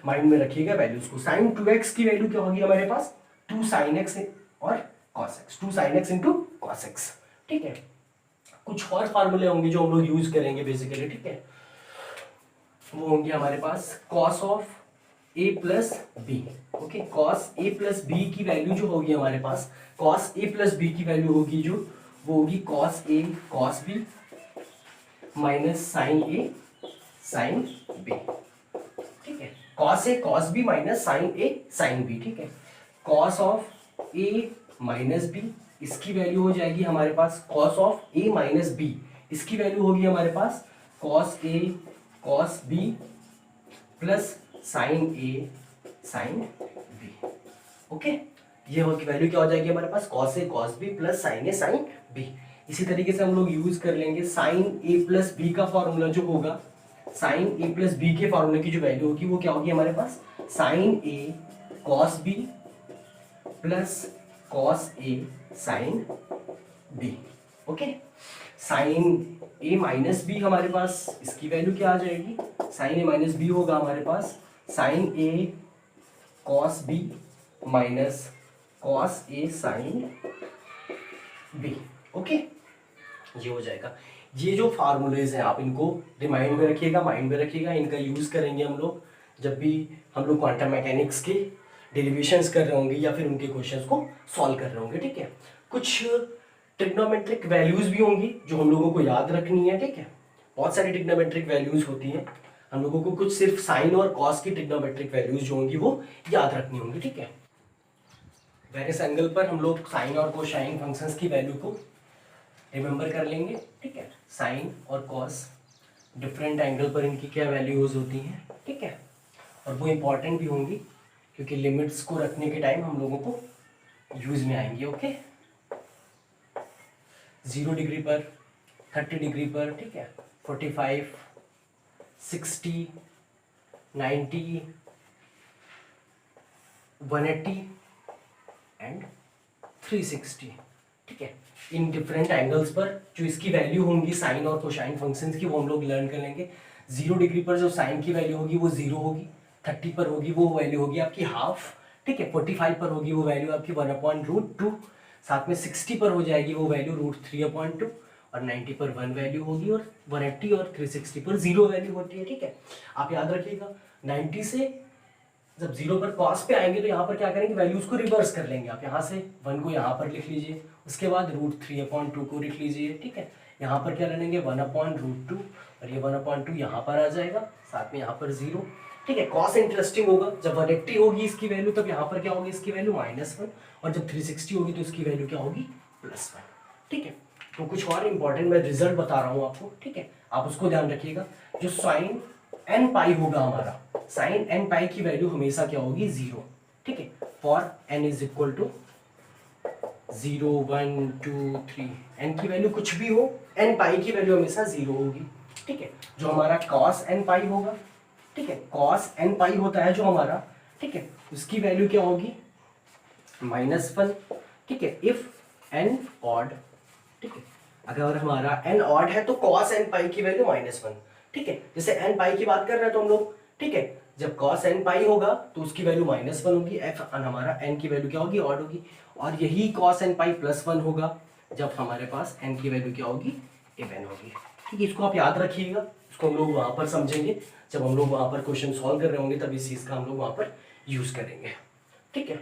माइंड में रखिएगा वैल्यूज को। साइन 2x की वैल्यू क्या होगी हमारे पास 2 साइन एक्स और cos x, 2 sine x into cos x। ठीक है, कुछ और फार्मूले होंगे जो हम लोग यूज करेंगे बेसिकली। ठीक है, वो होंगे हमारे पास cos of a plus B. Okay, cos a plus B की वैल्यू जो होगी हमारे पास, cos a प्लस बी की वैल्यू होगी जो वो होगी cos a cos b minus sine a sine b। ठीक है, cos a cos b minus sine a sine b। ठीक है, cos of a minus b इसकी वैल्यू हो जाएगी हमारे पास cos of a minus b, इसकी वैल्यू होगी हमारे पास cos a cos b plus sine a sine b। Okay, ये वैल्यू क्या हो जाएगी हमारे पास cos a cos b plus sine a sine b। इसी तरीके से हम लोग यूज कर लेंगे साइन a प्लस b का फॉर्मूला जो होगा, साइन a प्लस b के फॉर्मूले की जो वैल्यू होगी वो क्या होगी हमारे पास sine a cos b plus cos a sine b। Okay, sine a minus b हमारे पास इसकी वैल्यू क्या आ जाएगी, साइन a माइनस b होगा हमारे पास sine a cos b minus cos A sine B. Okay, ये हो जाएगा। ये जो फार्मूलेज हैं आप इनको रिमाइंड में रखिएगा, माइंड में रखिएगा, इनका यूज़ करेंगे हम लोग जब भी हम लोग क्वांटम मैकेनिक्स के डेरिवेशंस कर रहे होंगे या फिर उनके क्वेश्चंस को सॉल्व कर रहे होंगे। ठीक है, कुछ ट्रिग्नोमेट्रिक वैल्यूज भी होंगी जो हम लोगों को याद रखनी है। ठीक है, बहुत सारी ट्रिग्नोमेट्रिक वैल्यूज होती हैं, हम लोगों को कुछ सिर्फ साइन और कॉस की ट्रिग्नोमेट्रिक वैल्यूज जो होंगी वो याद रखनी होंगी। ठीक है, वेरियस एंगल पर हम लोग साइन और कोसाइन फंक्शंस की वैल्यू को रिमेंबर कर लेंगे। ठीक है, साइन और कॉस डिफरेंट एंगल पर इनकी क्या वैल्यूज होती हैं। ठीक है, और वो इम्पॉर्टेंट भी होंगी क्योंकि लिमिट्स को रखने के टाइम हम लोगों को यूज में आएंगे। ओके, 0 डिग्री पर, 30 डिग्री पर, ठीक है, 45, 60, 90, 180 एंड 360। ठीक है, इन डिफरेंट एंगल्स पर जो इसकी वैल्यू होंगी साइन और कोसाइन फंक्शंस की वो हम लोग लर्न कर लेंगे। 0 डिग्री पर जो साइन की वैल्यू होगी वो 0 होगी, 30 पर होगी वो वैल्यू होगी आपकी हाफ। ठीक है, 45 पर होगी वो वैल्यू आपकी 1/√2, साथ में 60 पर हो जाएगी वो वैल्यू √3/2 और 90 पर 1 वैल्यू होगी और 180 और 360 पर 0 वैल्यू होती है। ठीक है, आप याद रखिएगा 90 से जब 0 पर कॉस पे आएंगे तो यहाँ पर क्या करेंगे, वैल्यूज को रिवर्स कर लेंगे। आप यहाँ से 1 को यहाँ पर लिख लीजिए, उसके बाद √3/2 को लिख लीजिए। ठीक है, यहाँ पर क्या लेंगे 1/√2 और ये 1/2 यहाँ पर आ जाएगा, साथ में यहाँ पर 0। ठीक है, कॉस इंटरेस्टिंग होगा, जब 180 होगी इसकी वैल्यू तब यहाँ पर क्या होगी इसकी वैल्यू -1 और जब 360 होगी तो इसकी वैल्यू क्या होगी +1। ठीक है, तो कुछ और इंपॉर्टेंट मैं रिजल्ट बता रहा हूँ आपको। ठीक है, आप उसको ध्यान रखिएगा। जो साइन n पाई होगा हमारा, साइन n पाई की वैल्यू हमेशा क्या होगी 0। ठीक है, for n is equal to 0, 1, 2, 3, n की वैल्यू कुछ भी हो, n पाई की वैल्यू हमेशा 0 होगी। ठीक है, जो हमारा cos n पाई होगा, ठीक है, cos n पाई होता है जो हमारा, ठीक है, उसकी वैल्यू क्या होगी -1। ठीक है, इफ n ऑड, ठीक है, अगर हमारा n ऑड है तो cos n पाई की वैल्यू -1। ठीक है, जैसे n पाई की बात कर रहे हैं तो हम लोग, ठीक है, जब cos n पाई होगा तो उसकी वैल्यू -1 होगी, f हमारा n की वैल्यू क्या होगी ऑड होगी, और यही cos n पाई +1 होगा जब हमारे पास n की वैल्यू क्या होगी इवन होगी। ठीक है, इसको आप याद रखिएगा, इसको हम लोग वहां पर समझेंगे जब हम लोग वहां पर क्वेश्चन सॉल्व कर रहे होंगे, तब इस चीज का हम लोग वहां पर यूज करेंगे। ठीक है,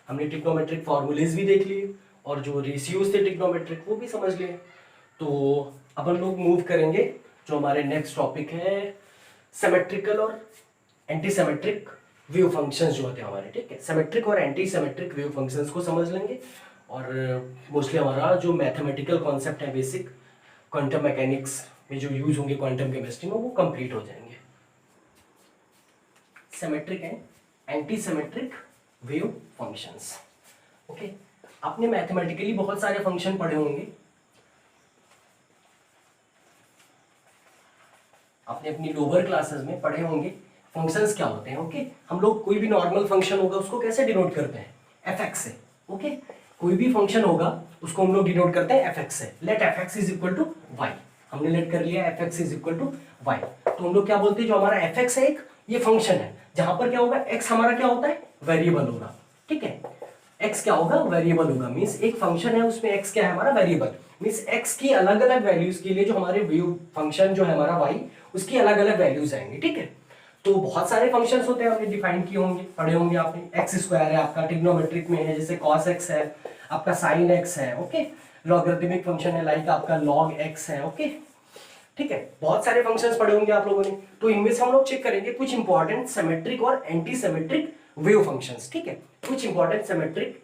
हमने ट्रिग्नोमेट्रिक फॉर्मूलेज भी देख लिए और जो रेशियोज थे ट्रिग्नोमेट्रिक वो भी समझ लिए। तो अब हम लोग मूव करेंगे, जो हमारे नेक्स्ट टॉपिक है सिमेट्रिकल और एंटी सिमेट्रिक वेव फंक्शंस जो होते हैं हमारे। ठीक है, सिमेट्रिक और एंटी सिमेट्रिक वेव फंक्शंस को समझ लेंगे और मोस्टली हमारा जो मैथमेटिकल कॉन्सेप्ट है बेसिक क्वांटम मैकेनिक्स में जो यूज होंगे क्वांटम केमिस्ट्री में वो कंप्लीट हो जाएंगे। Symmetric and anti symmetric wave functions. Okay, आपने मैथमेटिकली बहुत सारे फंक्शन पढ़े होंगे, आपने अपनी लोअर क्लासेस में पढ़े होंगे फंक्शंस क्या होते हैं। ओके, हम लोग कोई भी नॉर्मल फंक्शन होगा उसको कैसे डिनोट करते हैं, fx से। ओके, कोई भी फंक्शन होगा उसको हम लोग डिनोट करते हैं fx से। Let fx is equal to y, हमने लेट कर लिया fx is equal to y, तो हम लोग क्या बोलते हैं जो हमारा fx है एक ये फंक्शन है जहां पर क्या होगा x हमारा क्या होता है वेरिएबल होगा। ठीक है, x क्या होगा वेरिएबल होगा, मींस एक फंक्शन है उसमें x क्या है हमारा वेरिएबल, मींस x की अलग अलग वैल्यूज के लिए जो हमारे वेव फंक्शन जो है हमारा y उसकी अलग अलग वैल्यूज आएंगे। ठीक है, तो बहुत सारे फंक्शंस होते हैं, आपने डिफाइन किए होंगे, पढ़े होंगे आपने। x² है आपका ट्रिग्नोमेट्रिक में है, जैसे cos x है आपका sin x है। ओके, लॉगरिथमिक फंक्शन है लाइक आपका log x है। ओके, ठीक है, बहुत सारे फंक्शंस पढ़े होंगे आप लोगों ने, तो इनमें से हम लोग चेक करेंगे कुछ इंपॉर्टेंट सिमेट्रिक और एंटी सिमेट्रिक वेव फंक्शंस। ठीक है, कुछ important symmetric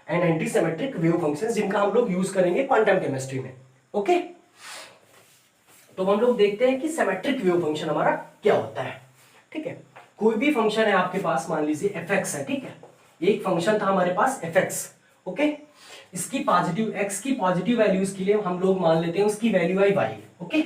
and anti symmetric wave functions जिनका हम लोग यूज करेंगे क्वांटम केमिस्ट्री में। ओके, तो हम लोग देखते हैं कि सिमेट्रिक वेव फंक्शन हमारा क्या होता है। ठीक है, कोई भी फंक्शन है आपके पास, मान लीजिए fx है। ठीक है, एक फंक्शन था हमारे पास fx। ओके, इसकी पॉजिटिव x की पॉजिटिव वैल्यूज के लिए हम लोग मान लेते हैं उसकी वैल्यू आई y। ओके,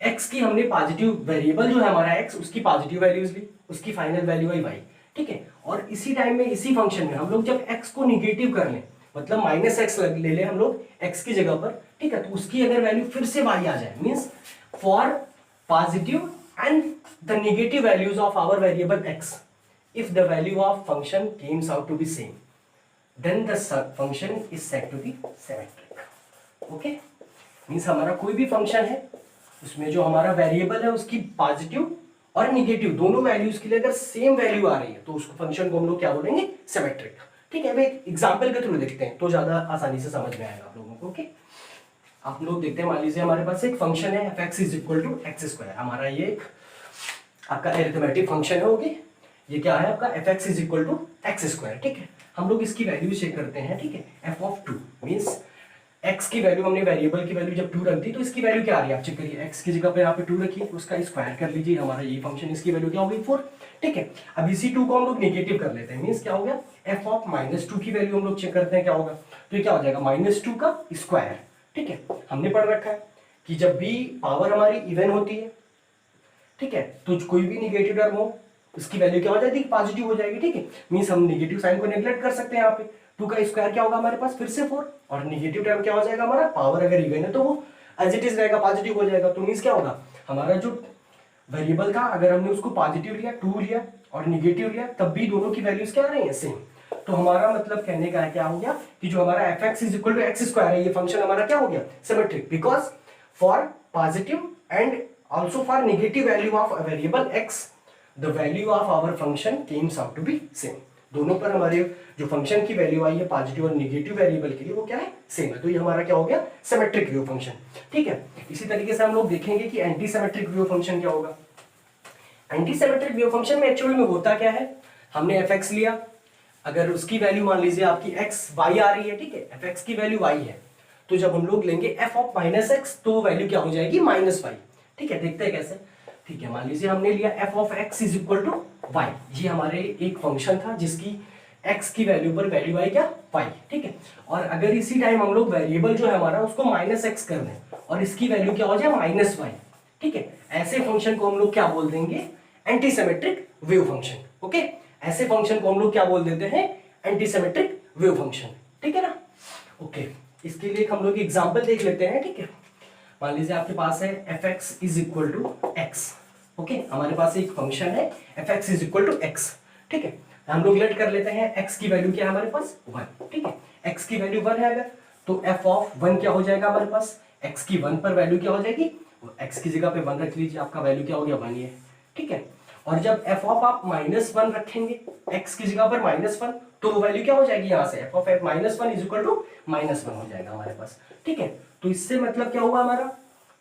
x की हमने पॉजिटिव वेरिएबल जो है हमारा x उसकी पॉजिटिव वैल्यूज ली, उसकी फाइनल वैल्यू आई y। ठीक है, और इसी टाइम में इसी फंक्शन में हम लोग जब x को निगेटिव कर लें, मतलब -x ले ले हम लोग x की जगह पर, ठीक है, तो उसकी अगर वैल्यू फिर से y आ जाए, means for positive and the negative values of our variable x, if the value of function comes out to be same, then the function is said to be symmetric. Okay, means हमारा कोई भी function है उसमें जो हमारा variable है उसकी positive और निगेटिव दोनों वैल्यूज के लिए अगर सेम वैल्यू आ रही है तो उसको फंक्शन को हम लोग क्या बोलेंगे, सिमेट्रिक। ठीक है, अभी एक एग्जांपल के थ्रू देखते हैं तो ज्यादा आसानी से समझ में आएगा आप लोगों को। ओके, आप लोग देखते हैं, मान लीजिए हमारे पास एक फंक्शन है f(x = x²। हमारा ये एक आपका एरिथमेटिक फंक्शन है। ओके, ये क्या है आपका f(x = x²। ठीक है, हम लोग इसकी वैल्यू चेक करते हैं। ठीक है, f(2) मीन्स x की वैल्यू, हमने वेरिएबल की वैल्यू जब 2 रख दी तो इसकी वैल्यू क्या आ रही है आप चेक करिए। x की जगह पे यहाँ पे 2 रखिए, उसका स्क्वायर कर लीजिए, हमारा ये फंक्शन, इसकी वैल्यू क्या हो गई 4। ठीक है, अब इसी 2 को हम लोग नेगेटिव कर लेते हैं, मीन्स क्या हो गया f(-2) की वैल्यू हम लोग चेक करते हैं क्या होगा, तो ये क्या हो जाएगा -2 का स्क्वायर। ठीक है, हमने पढ़ रखा है कि जब भी पावर हमारी इवन होती है, ठीक है, तो कोई भी निगेटिव टर्म हो उसकी वैल्यू क्या हो जाएगी, पॉजिटिव हो जाएगी। ठीक है, मीन्स हम निगेटिव साइन को नेग्लेक्ट कर सकते हैं। यहाँ पे 2 का स्क्वायर क्या होगा हमारे पास फिर से 4, और निगेटिव टर्म क्या हो जाएगा हमारा, पावर अगर इवन है तो वो एज इट इज रहेगा, पॉजिटिव हो जाएगा। तो मीन्स क्या होगा, हमारा जो वेरिएबल था अगर हमने उसको पॉजिटिव लिया 2 लिया और निगेटिव लिया तब भी दोनों की वैल्यूज क्या आ रही है, सेम। तो हमारा मतलब कहने का है क्या हो गया कि जो हमारा f(x = x²) है, ये फंक्शन हमारा क्या हो गया, symmetric, because for positive and also for negative value of a variable x the value of our function comes out to be same. दोनों पर हमारे जो फंक्शन की वैल्यू आई है पॉजिटिव और नेगेटिव वेरिएबल के लिए वो क्या है, सेम है। तो ये हमारा क्या हो गया, सिमेट्रिक व्यू फंक्शन। ठीक है, इसी तरीके से हम लोग देखेंगे कि एंटी सिमेट्रिक व्यू फंक्शन क्या होगा। एंटी सिमेट्रिक व्यू फंक्शन में एक्चुअली में होता क्या है, हमने f(x) लिया, अगर उसकी वैल्यू मान लीजिए आपकी x y आ रही है, ठीक है, f(x) की वैल्यू y है, तो जब हम लोग लेंगे f(-x) तो वैल्यू क्या हो जाएगी, -y। ठीक है, देखते हैं कैसे। ठीक है, मान लीजिए हमने लिया f(x = y), ये हमारे एक फंक्शन था जिसकी x की वैल्यू पर वैल्यू आई क्या, y। ठीक है, और अगर इसी टाइम हम लोग वेरिएबल जो है हमारा उसको -x कर दें और इसकी वैल्यू क्या हो जाए, -y। ठीक है, ऐसे फंक्शन को हम लोग क्या बोल देंगे, anti symmetric wave function. Okay, ऐसे फंक्शन को हम लोग क्या बोल देते हैं, एंटी सिमेट्रिक वेव फंक्शन। ठीक है ना। ओके, इसके लिए हम लोग एग्जांपल देख लेते हैं। ठीक है, मान लीजिए आपके पास है f(x = x). ओके, हमारे पास एक फंक्शन है f(x = x). ठीक है, हम लोग लेट कर लेते हैं x की वैल्यू क्या है हमारे पास, 1। ठीक है, x की वैल्यू 1 है अगर, तो f(1) क्या हो जाएगा हमारे पास, x की 1 पर वैल्यू क्या हो जाएगी, x की जगह पे 1 रख लीजिए, आपका वैल्यू क्या हो गया, 1 ही है। ठीक है, और जब f आप -1 रखेंगे x की जगह पर -1 तो वैल्यू क्या हो जाएगी, यहाँ से f(-1) = -1 हो जाएगा हमारे पास। ठीक है, तो इससे मतलब क्या हुआ हमारा,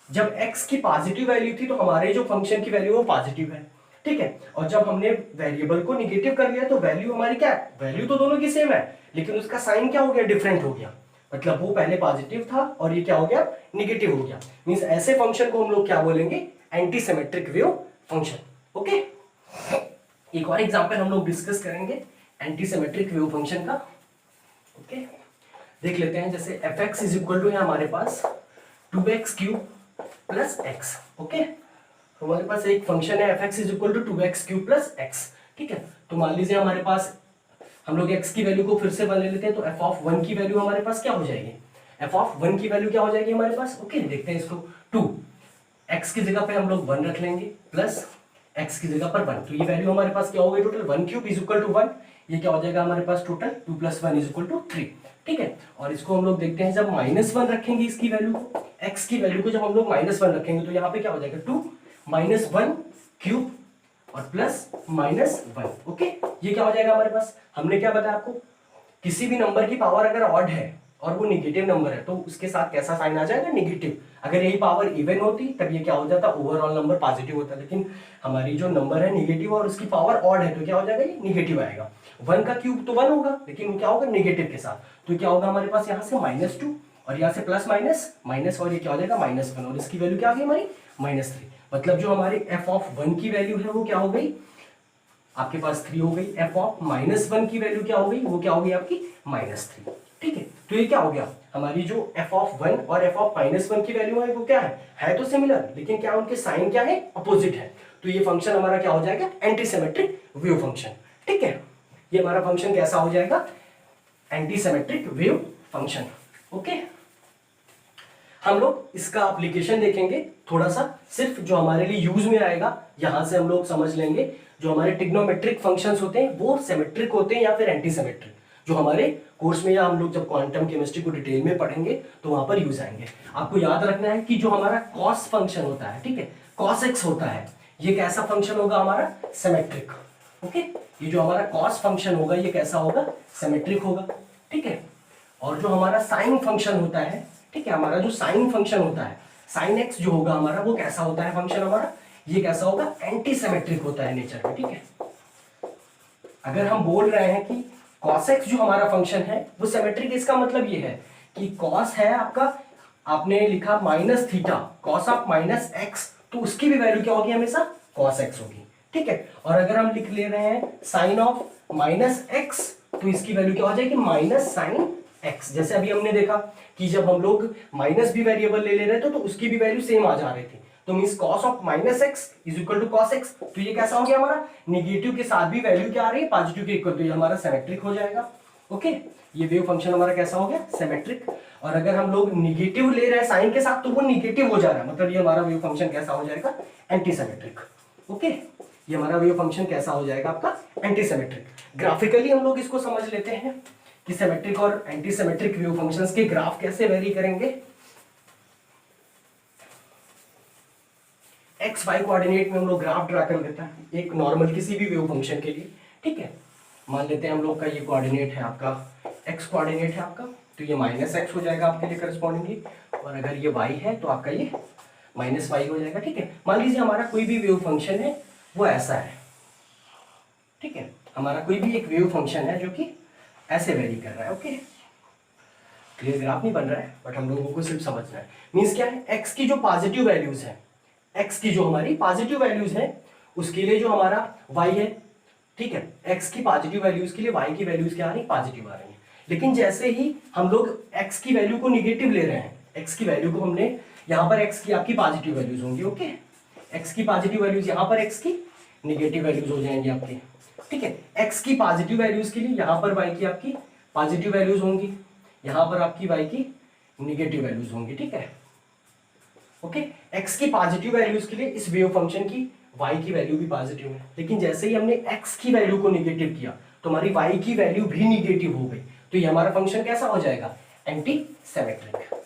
जब x की पॉजिटिव वैल्यू थी तो हमारे जो फंक्शन की वैल्यू वो पॉजिटिव है। ठीक है, और जब हमने वेरिएबल को निगेटिव कर लिया तो वैल्यू हमारी क्या है, वैल्यू तो दोनों की सेम है लेकिन उसका साइन क्या हो गया, डिफरेंट हो गया। मतलब वो पहले पॉजिटिव था और ये क्या हो गया, निगेटिव हो गया। मींस ऐसे फंक्शन को हम लोग क्या बोलेंगे, anti symmetric wave function. Okay, एक और एग्जांपल हम लोग डिस्कस करेंगे एंटी सिमेट्रिक वेव फंक्शन का। ओके, देख लेते हैं, जैसे f(x) = है हमारे पास 2x³ + x। ओके, हमारे पास एक फंक्शन है f(x) = 2x³ + x। ठीक है, तो मान लीजिए हमारे पास, हम लोग x की वैल्यू को फिर से बना लेते हैं, तो f(1) की वैल्यू हमारे पास क्या हो जाएगी, f(1) की वैल्यू क्या हो जाएगी हमारे पास। ओके, देखते हैं इसको, 2 x की जगह पे हम लोग 1 रख लेंगे प्लस x की जगह पर 1, तो ये वैल्यू हमारे पास क्या हो गई, टोटल 1³ = 1। ये क्या हो जाएगा हमारे पास, टोटल 2 + 1 = 3। ठीक है, और इसको हम लोग देखते हैं, जब -1 रखेंगे इसकी वैल्यू को, x की वैल्यू को जब हम लोग -1 रखेंगे तो यहाँ पे क्या हो जाएगा, 2 - 1³ और प्लस -1। ओके, ये क्या हो जाएगा हमारे पास, हमने क्या बताया आपको, किसी भी नंबर की पावर अगर ऑड है और वो निगेटिव नंबर है तो उसके साथ कैसा साइन आ जाएगा, नेगेटिव। अगर यही पावर इवन होती तब ये क्या हो जाता, ओवरऑल नंबर पॉजिटिव होता, लेकिन हमारी जो नंबर है निगेटिव और उसकी पावर ऑड है तो क्या हो जाएगा, ये निगेटिव आएगा। 1 का क्यूब तो 1 होगा लेकिन क्या होगा, निगेटिव के साथ, तो क्या होगा हमारे पास, यहाँ से -2 और यहाँ से प्लस माइनस और ये क्या हो जाएगा, -1, और इसकी वैल्यू क्या आ गई हमारी, -3। मतलब जो हमारी f(1) की वैल्यू है वो क्या हो गई, आपके पास 3 हो गई। f(-1) की वैल्यू क्या हो गई, वो क्या हो गई आपकी, -3। ठीक है, तो ये क्या हो गया, हमारी जो f(1) और f(-1) की वैल्यू है वो क्या है तो सिमिलर, लेकिन क्या उनके साइन क्या है, अपोजिट है। तो ये फंक्शन हमारा क्या हो जाएगा, एंटी सिमेट्रिक वेव फंक्शन। ठीक है, ये हमारा फंक्शन कैसा हो जाएगा, anti symmetric wave function. Okay, हम लोग इसका एप्लीकेशन देखेंगे थोड़ा सा, सिर्फ जो हमारे लिए यूज में आएगा यहां से हम लोग समझ लेंगे। जो हमारे ट्रिग्नोमेट्रिक फंक्शंस होते हैं वो सिमेट्रिक होते हैं या फिर एंटी सिमेट्रिक। जो हमारे कोर्स में या हम लोग जब क्वांटम केमिस्ट्री को डिटेल में पढ़ेंगे तो वहां पर यूज आएंगे। आपको याद रखना है कि जो हमारा कॉस फंक्शन होता है, ठीक है, कॉस एक्स होता है, ये कैसा फंक्शन होगा हमारा, सिमेट्रिक। ओके, ये जो हमारा कॉस फंक्शन होगा ये कैसा होगा, सिमेट्रिक होगा, ठीक है। और जो हमारा साइन फंक्शन होता है, ठीक है, हमारा जो साइन फंक्शन होता है, साइन एक्स जो होगा हमारा, वो कैसा होता है फंक्शन हमारा, ये कैसा होगा, एंटी सिमेट्रिक होता है नेचर में, ठीक है। अगर हम बोल रहे हैं कि cos x जो हमारा फंक्शन है वो सिमेट्रिक, इसका मतलब ये है कि cos है आपका, आपने लिखा minus theta, cos of minus x, तो उसकी भी वैल्यू क्या होगी, हमेशा cos x होगी, ठीक है। और अगर हम लिख ले रहे हैं साइन ऑफ माइनस x, तो इसकी वैल्यू क्या हो जाएगी, माइनस साइन x। जैसे अभी हमने देखा कि जब हम लोग माइनस भी वेरिएबल ले ले रहे थे तो उसकी भी वैल्यू सेम आ जा रही थी, तो means cos of minus x is equal to cos x। तो ये कैसा हो गया हमारा, निगेटिव के साथ भी वैल्यू क्या आ रही है, पॉजिटिव के इक्वल, तो ये हमारा सिमेट्रिक हो जाएगा। ओके, ये वेव फंक्शन हमारा कैसा हो गया, सिमेट्रिक। और अगर हम लोग निगेटिव ले रहे हैं साइन के साथ तो वो निगेटिव हो जा रहा है, मतलब ये हमारा वेव फंक्शन कैसा हो जाएगा, एंटी सिमेट्रिक। ओके, ये हमारा वेव फंक्शन कैसा हो जाएगा आपका, एंटी सिमेट्रिक। ग्राफिकली हम लोग इसको समझ लेते हैं कि सिमेट्रिक और एंटी सिमेट्रिक वेव फंक्शंस के ग्राफ कैसे वेरी करेंगे। एक्स वाई कोऑर्डिनेट में हम लोग ग्राफ ड्रा कर लेते हैं एक नॉर्मल किसी भी वेव फंक्शन के लिए, ठीक है। मान लेते हैं हम लोग का ये कोऑर्डिनेट है आपका, एक्स कोऑर्डिनेट है आपका, तो ये माइनस एक्स हो जाएगा आपके लिए करस्पॉन्डिंगली, और अगर ये वाई है तो आपका ये माइनस वाई हो जाएगा, ठीक है। मान लीजिए हमारा कोई भी वेव फंक्शन है वो ऐसा है, ठीक है, हमारा कोई भी एक वेव फंक्शन है जो कि ऐसे वेरी कर रहा है। ओके, क्लियर ग्राफ नहीं बन रहा है बट हम लोगों को सिर्फ समझना है। मीन्स क्या है, एक्स की जो पॉजिटिव वैल्यूज है, x की जो हमारी पॉजिटिव वैल्यूज है उसके लिए जो हमारा y है, ठीक है, x की पॉजिटिव वैल्यूज के लिए y की वैल्यूज क्या आ रही है, पॉजिटिव आ रही है। लेकिन जैसे ही हम लोग x की वैल्यू को निगेटिव ले रहे हैं, x की वैल्यू को हमने यहाँ पर x की आपकी पॉजिटिव वैल्यूज होंगी, ओके, x की पॉजिटिव वैल्यूज यहाँ पर x की निगेटिव वैल्यूज हो जाएंगी आपकी, ठीक है। x की पॉजिटिव वैल्यूज के लिए यहाँ पर y की आपकी पॉजिटिव वैल्यूज होंगी, यहाँ पर आपकी y की निगेटिव वैल्यूज होंगी, ठीक है। ओके, x की पॉजिटिव वैल्यूज के लिए इस वेव फंक्शन की y की वैल्यू भी पॉजिटिव है, लेकिन जैसे ही हमने x की वैल्यू को निगेटिव किया तो हमारी y की वैल्यू भी निगेटिव हो गई, तो ये हमारा फंक्शन कैसा हो जाएगा, एंटी सिमेट्रिक।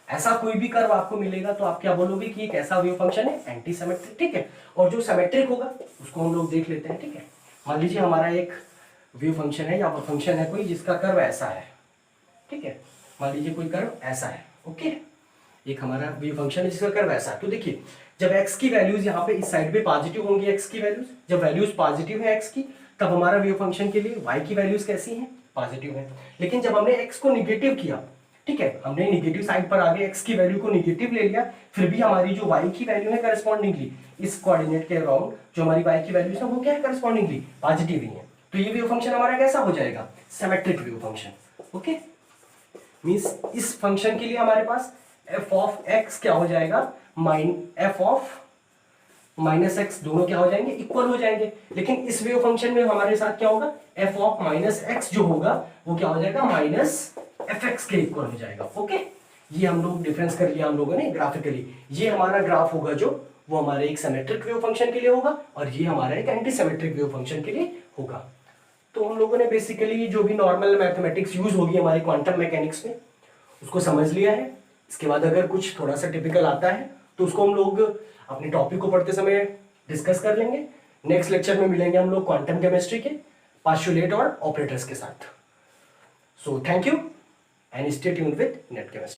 ऐसा कोई भी कर्व आपको मिलेगा तो आप क्या बोलोगे कि ये कैसा वेव फंक्शन है, एंटी सिमेट्रिक, ठीक है। और जो सिमेट्रिक होगा उसको हम लोग देख लेते हैं, ठीक है। मान लीजिए हमारा एक वेव फंक्शन है या फंक्शन है कोई जिसका कर्व ऐसा है, ठीक है, मान लीजिए कोई कर्व ऐसा है, ओके, एक हमारा वेव फंक्शन है जिसका कर्व ऐसा है। तो देखिए जब x की वैल्यूज यहाँ पे इस साइड पे पॉजिटिव होंगी, x की वैल्यूज, जब वैल्यूज पॉजिटिव है x की, तब हमारा वेव फंक्शन के लिए y की वैल्यूज कैसी हैं, पॉजिटिव है। लेकिन जब हमने x को निगेटिव किया, ठीक है, हमने निगेटिव साइड पर आगे x की वैल्यू को निगेटिव ले लिया, फिर भी हमारी जो y की वैल्यू है करस्पॉन्डिंगली इस कोऑर्डिनेट के अराउंड जो हमारी y की वैल्यूज है वो क्या है, करस्पॉन्डिंगली पॉजिटिव ही है। तो ये वेव फंक्शन हमारा कैसा हो जाएगा, symmetric wave function. Okay, means इस फंक्शन के लिए हमारे पास f ऑफ x क्या हो जाएगा, f ऑफ माइनस एक्स, दोनों क्या हो जाएंगे, इक्वल हो जाएंगे। लेकिन इस वेव फंक्शन में हमारे साथ क्या होगा, f ऑफ माइनस एक्स जो होगा वो क्या हो जाएगा, माइनस एफ एक्स के इक्वल हो जाएगा। ओके, ये हम लोग डिफरेंस कर लिया हम लोगों ने ग्राफिकली। ये हमारा ग्राफ होगा जो वो हमारे एक सिमेट्रिक वेव फंक्शन के लिए होगा और ये हमारा एक एंटी सिमेट्रिक वेव फंक्शन के लिए होगा। तो हम लोगों ने बेसिकली जो भी नॉर्मल मैथमेटिक्स यूज होगी हमारे क्वांटम मैकेनिक्स में उसको समझ लिया है। इसके बाद अगर कुछ थोड़ा सा टिपिकल आता है तो उसको हम लोग अपने टॉपिक को पढ़ते समय डिस्कस कर लेंगे। नेक्स्ट लेक्चर में मिलेंगे हम लोग क्वांटम केमिस्ट्री के पास्टुलेट और ऑपरेटर्स के साथ। So thank you and stay tuned with net chemistry.